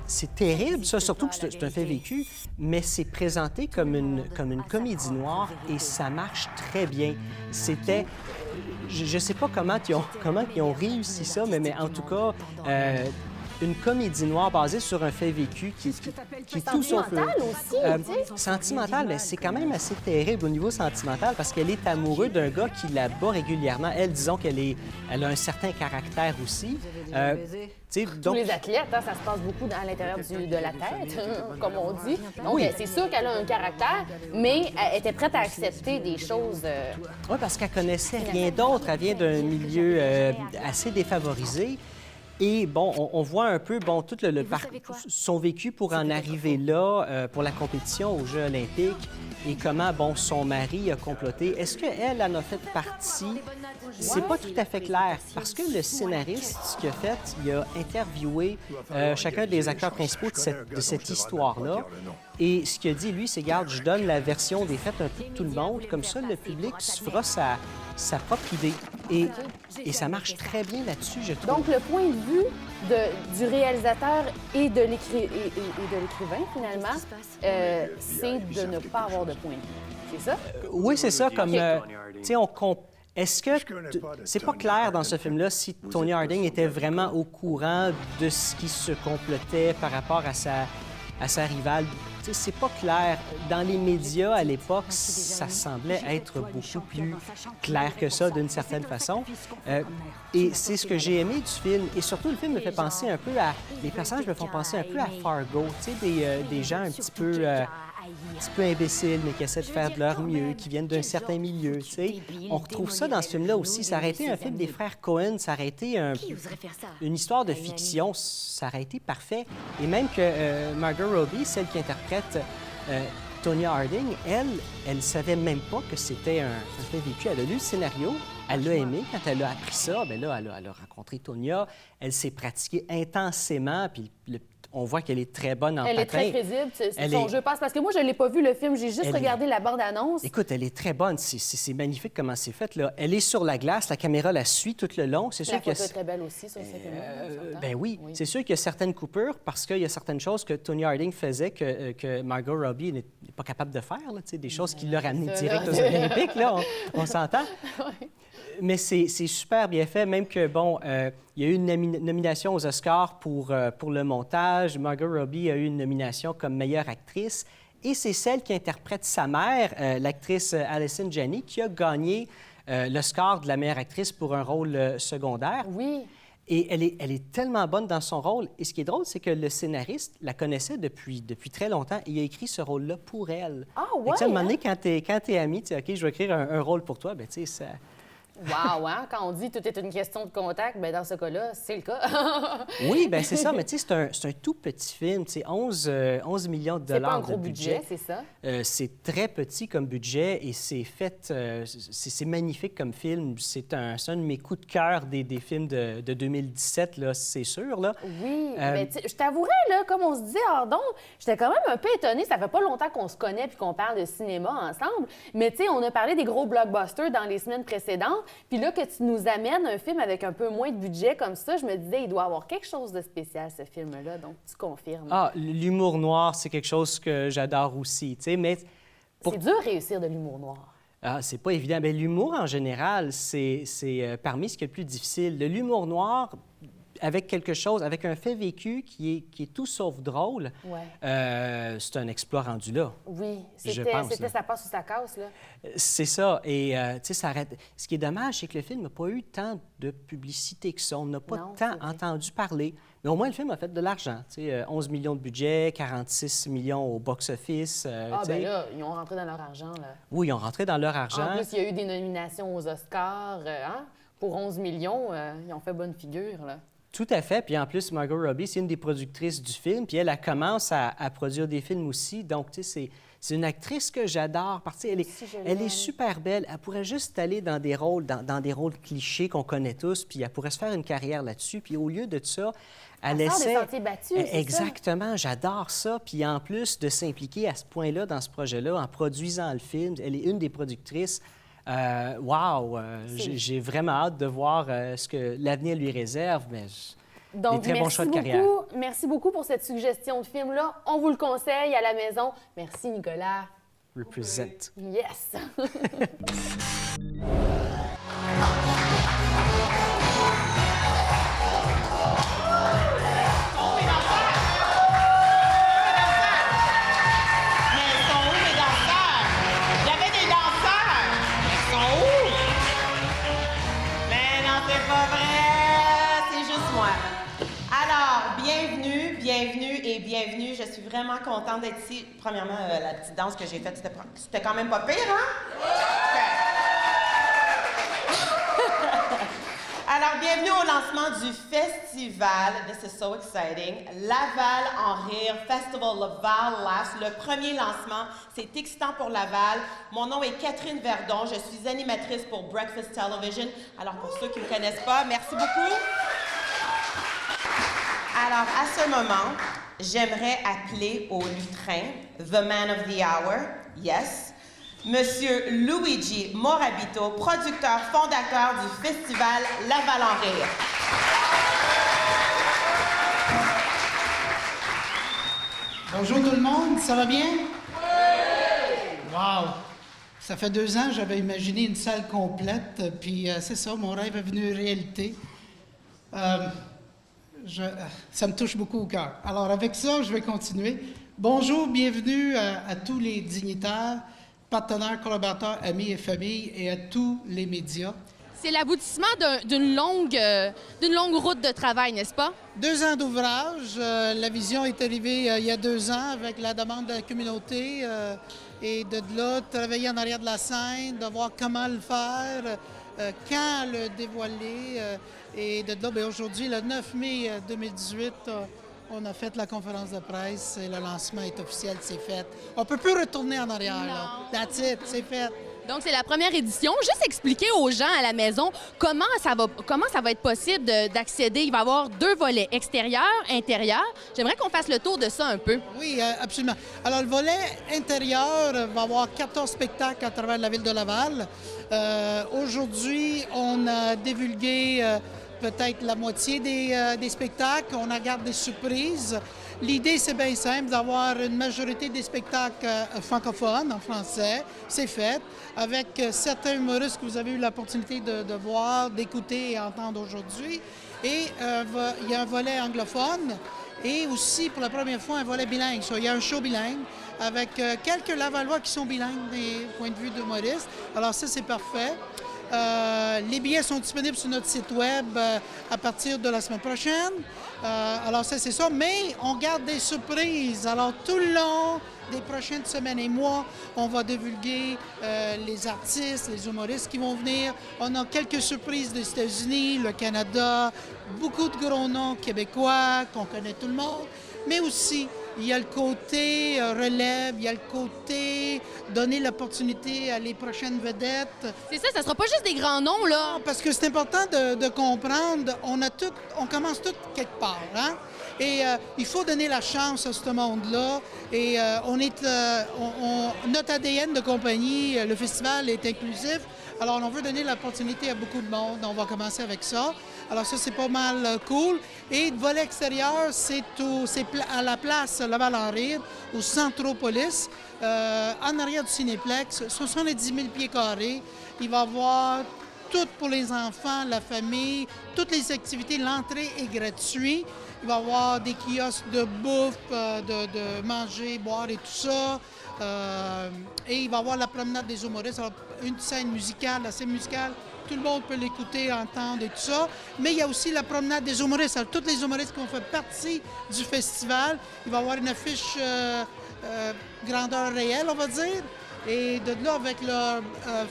c'est terrible, ça, surtout que c'est un fait vécu, mais c'est présenté comme une comédie noire et ça marche très bien. C'était... Je ne sais pas comment ils ont réussi ça, mais en tout cas, une comédie noire basée sur un fait vécu qui est tout sauf... Sentimental aussi, sentimental, mais c'est quand même assez terrible au niveau sentimental parce qu'elle est amoureuse d'un gars qui la bat régulièrement. Elle, disons qu'elle a un certain caractère aussi. Tous les athlètes, ça se passe beaucoup à l'intérieur de la tête, comme on dit. Donc, c'est sûr qu'elle a un caractère, mais elle était prête à accepter des choses... Oui, parce qu'elle connaissait rien d'autre. Elle vient d'un milieu assez défavorisé. Et on voit un peu tout son vécu pour en arriver là, pour la compétition aux Jeux olympiques et comment son mari a comploté. Est-ce qu'elle en a fait partie? C'est pas tout à fait clair parce que le scénariste, ce qu'il a fait, il a interviewé chacun des acteurs principaux de cette histoire-là. Et ce qu'il a dit, lui, c'est « Garde, je donne la version des faits un peu de tout le monde, comme ça, le public se fera sa propre idée. » Et ça marche très bien là-dessus, je trouve. Donc, le point de vue du réalisateur et de l'écrivain, finalement, c'est de ne pas avoir de point de vue. C'est ça? Oui, c'est ça. Comme, tu sais, est-ce que... C'est pas clair dans ce film-là si Tonya Harding était vraiment au courant de ce qui se complotait par rapport à sa rivale. c'est pas clair. Dans les médias, à l'époque, ça semblait être beaucoup plus clair que ça, d'une certaine façon. Et c'est ce que j'ai aimé du film. Et surtout, le film me fait penser un peu à... Les personnages me font penser un peu à Fargo, tu sais, des gens un petit peu imbéciles, mais qui essaient de faire de leur mieux, qui viennent d'un certain milieu, tu sais. On retrouve ça dans ce film-là aussi. Ça aurait été un film des frères Coen, ça aurait été une histoire de fiction, ça aurait été parfait. Et même que Margot Robbie, celle qui interprète Tonya Harding, elle savait même pas que c'était un fait vécu. Elle a lu le scénario, elle l'a aimé. Quand elle a appris ça, bien là, elle a rencontré Tonya, elle s'est pratiquée intensément, puis on voit qu'elle est très bonne en patin. Elle est très crédible, son jeu passe. Parce que moi, je ne l'ai pas vu, le film, j'ai juste regardé la bande-annonce. Écoute, elle est très bonne. C'est magnifique comment c'est fait, là. Elle est sur la glace, la caméra la suit tout le long. C'est sûr photo est très belle aussi sur ce film-là. Ben oui. C'est sûr qu'il y a certaines coupures parce qu'il y a certaines choses que Tonya Harding faisait que Margot Robbie n'est pas capable de faire, là, des choses qui l'ont ramené direct aux Olympiques, là, on s'entend. Mais c'est super bien fait, même que, bon, il y a eu une nomination aux Oscars pour le montage. Margot Robbie a eu une nomination comme meilleure actrice. Et c'est celle qui interprète sa mère, l'actrice Allison Janney, qui a gagné l'Oscar de la meilleure actrice pour un rôle secondaire. Oui. Et elle est tellement bonne dans son rôle. Et ce qui est drôle, c'est que le scénariste la connaissait depuis très longtemps et il a écrit ce rôle-là pour elle. Ah ouais? À un moment donné, quand t'es ami, tu sais, OK, je vais écrire un rôle pour toi, bien, tu sais, ça... Wow, hein? Quand on dit tout est une question de contact, bien, dans ce cas-là, c'est le cas. Oui, bien, c'est ça. Mais tu sais, c'est un tout petit film. Tu sais, 11 millions de dollars. C'est pas un gros budget, c'est ça? C'est très petit comme budget et c'est fait... c'est magnifique comme film. C'est un de mes coups de cœur des films de 2017, là, c'est sûr, là. Oui, mais je t'avouerais, là, comme on se disait hors d'onde, j'étais quand même un peu étonnée. Ça fait pas longtemps qu'on se connaît puis qu'on parle de cinéma ensemble. Mais tu sais, on a parlé des gros blockbusters dans les semaines précédentes. Puis là, que tu nous amènes un film avec un peu moins de budget comme ça, je me disais, il doit avoir quelque chose de spécial, ce film-là. Donc, tu confirmes. Ah, l'humour noir, c'est quelque chose que j'adore aussi, tu sais, mais... C'est dur de réussir de l'humour noir. Ah, c'est pas évident. Bien, l'humour, en général, c'est parmi ce qui est le plus difficile. De l'humour noir... avec quelque chose, avec un fait vécu qui est tout sauf drôle, c'est un exploit rendu là. Oui, c'était sa passe ou sa casse, là. C'est ça. Et, tu sais, ça arrête. Ce qui est dommage, c'est que le film n'a pas eu tant de publicité que ça. On n'a pas tant entendu parler. Mais au moins, le film a fait de l'argent. Tu sais, 11 millions de budget, 46 millions au box-office. Bien là, ils ont rentré dans leur argent, là. Oui, ils ont rentré dans leur argent. En plus, il y a eu des nominations aux Oscars, pour 11 millions, ils ont fait bonne figure, là. Tout à fait. Puis en plus, Margot Robbie, c'est une des productrices du film. Puis elle commence à produire des films aussi. Donc, tu sais, c'est une actrice que j'adore. Elle est super belle. Elle pourrait juste aller dans des rôles, dans des rôles clichés qu'on connaît tous. Puis elle pourrait se faire une carrière là-dessus. Puis au lieu de ça, elle essaie... des sentiers battus, exactement. J'adore ça. Puis en plus de s'impliquer à ce point-là dans ce projet-là, en produisant le film, elle est une des productrices. J'ai vraiment hâte de voir ce que l'avenir lui réserve, mais donc, des très bons choix de carrière. Merci beaucoup pour cette suggestion de film-là. On vous le conseille à la maison. Merci, Nicolas. Represent. Yes! Bienvenue. Je suis vraiment contente d'être ici. Premièrement, la petite danse que j'ai faite, c'était quand même pas pire, hein? Alors, bienvenue au lancement du festival. This is so exciting. Laval en rire, Festival Laval Laughs. Le premier lancement, c'est excitant pour Laval. Mon nom est Catherine Verdon. Je suis animatrice pour Breakfast Television. Alors, pour ceux qui ne me connaissent pas, merci beaucoup. Alors, à ce moment, j'aimerais appeler au lutrin, the man of the hour, yes, Monsieur Luigi Morabito, producteur fondateur du festival Laval en rire. Bonjour tout le monde, ça va bien? Oui! Wow! Ça fait 2 ans que j'avais imaginé une salle complète, puis c'est ça, mon rêve est venu réalité. Ça me touche beaucoup au cœur. Alors, avec ça, je vais continuer. Bonjour, bienvenue à tous les dignitaires, partenaires, collaborateurs, amis et familles et à tous les médias. C'est l'aboutissement d'une longue route de travail, n'est-ce pas? 2 ans d'ouvrage. La vision est arrivée il y a 2 ans avec la demande de la communauté et de là, travailler en arrière de la scène, de voir comment le faire, quand le dévoiler. Et de là, bien, aujourd'hui, le 9 mai 2018, on a fait la conférence de presse et le lancement est officiel, c'est fait. On ne peut plus retourner en arrière, là. That's it, c'est fait. Donc, c'est la première édition. Juste expliquer aux gens à la maison comment ça va être possible d'accéder. Il va y avoir 2 volets, extérieur, intérieur. J'aimerais qu'on fasse le tour de ça un peu. Oui, absolument. Alors, le volet intérieur va avoir 14 spectacles à travers la ville de Laval. Aujourd'hui, on a divulgué peut-être la moitié des spectacles. On a gardé des surprises. L'idée, c'est bien simple, d'avoir une majorité des spectacles francophones, en français. C'est fait, avec certains humoristes que vous avez eu l'opportunité de voir, d'écouter et entendre aujourd'hui. Et il y a un volet anglophone et aussi, pour la première fois, un volet bilingue. Il y a un show bilingue avec quelques Lavallois qui sont bilingues des points de vue d'humoristes. Alors ça, c'est parfait. Les billets sont disponibles sur notre site web à partir de la semaine prochaine. Alors ça, c'est ça. Mais on garde des surprises. Alors tout le long des prochaines semaines et mois, on va divulguer les artistes, les humoristes qui vont venir. On a quelques surprises des États-Unis, le Canada, beaucoup de gros noms québécois qu'on connaît tout le monde. Mais aussi, il y a le côté relève, il y a le côté donner l'opportunité à les prochaines vedettes. C'est ça, ça sera pas juste des grands noms, là. Non, parce que c'est important de comprendre, on commence tout quelque part, hein? Et il faut donner la chance à ce monde-là. Et notre ADN de compagnie, le festival est inclusif. Alors, on veut donner l'opportunité à beaucoup de monde. On va commencer avec ça. Alors, ça, c'est pas mal cool. Et le volet extérieur, c'est à la place Laval-en-Rire, au Centropolis, en arrière du Cinéplex, 70 000 pieds carrés. Il va y avoir tout pour les enfants, la famille, toutes les activités. L'entrée est gratuite. Il va y avoir des kiosques de bouffe, de manger, boire et tout ça. Et il va y avoir la promenade des humoristes. Alors, une scène musicale, la scène musicale, tout le monde peut l'écouter, entendre et tout ça. Mais il y a aussi la promenade des humoristes. Alors, tous les humoristes qui ont fait partie du festival, il va y avoir une affiche grandeur réelle, on va dire. Et de là, avec leurs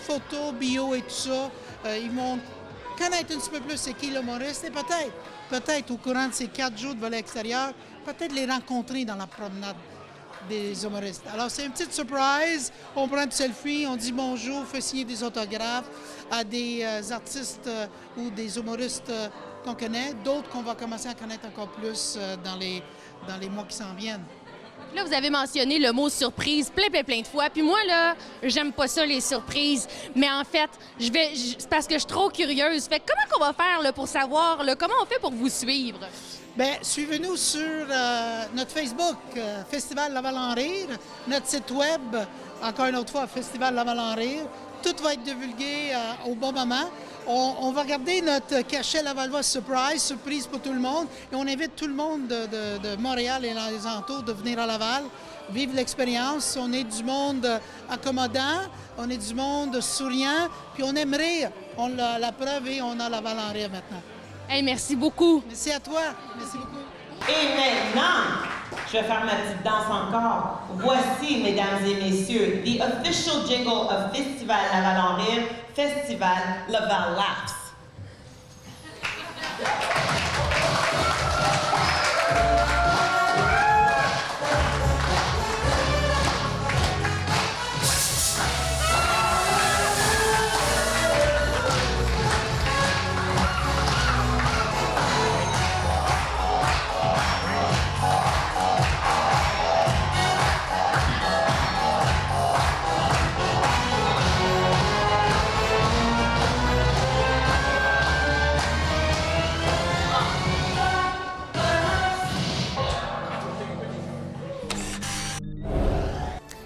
photos, bio et tout ça, ils vont connaître un petit peu plus c'est qui l'humoriste et peut-être au courant de ces 4 jours de volet extérieur, peut-être les rencontrer dans la promenade des humoristes. Alors, c'est une petite surprise. On prend un selfie, on dit bonjour, on fait signer des autographes à des artistes ou des humoristes qu'on connaît, d'autres qu'on va commencer à connaître encore plus dans les mois qui s'en viennent. Là, vous avez mentionné le mot surprise plein de fois. Puis moi, là, j'aime pas ça, les surprises. Mais en fait, c'est parce que je suis trop curieuse. Fait que comment qu'on va faire là, pour savoir, là, comment on fait pour vous suivre? Bien, suivez-nous sur notre Facebook, Festival Laval-en-Rire, notre site web, encore une autre fois, Festival Laval-en-Rire. Tout va être divulgué au bon moment. On va regarder notre cachet Lavallois surprise pour tout le monde. Et on invite tout le monde de Montréal et les alentours de venir à Laval, vivre l'expérience. On est du monde accommodant, on est du monde souriant, puis on aime rire. On a la preuve et on a Laval-en-Rire maintenant. Hey, merci beaucoup. Merci à toi. Merci beaucoup. Et maintenant, je vais faire ma petite danse encore. Voici, mesdames et messieurs, the official jingle of Festival Laval-en-Rire, Festival Laval Laughs.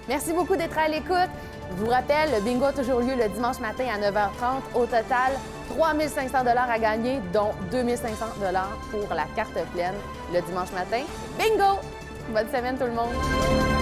Merci beaucoup d'être à l'écoute. Je vous rappelle, le bingo a toujours lieu le dimanche matin à 9h30. Au total, 3 500 $ à gagner, dont 2 500 $ pour la carte pleine le dimanche matin. Bingo! Bonne semaine, tout le monde.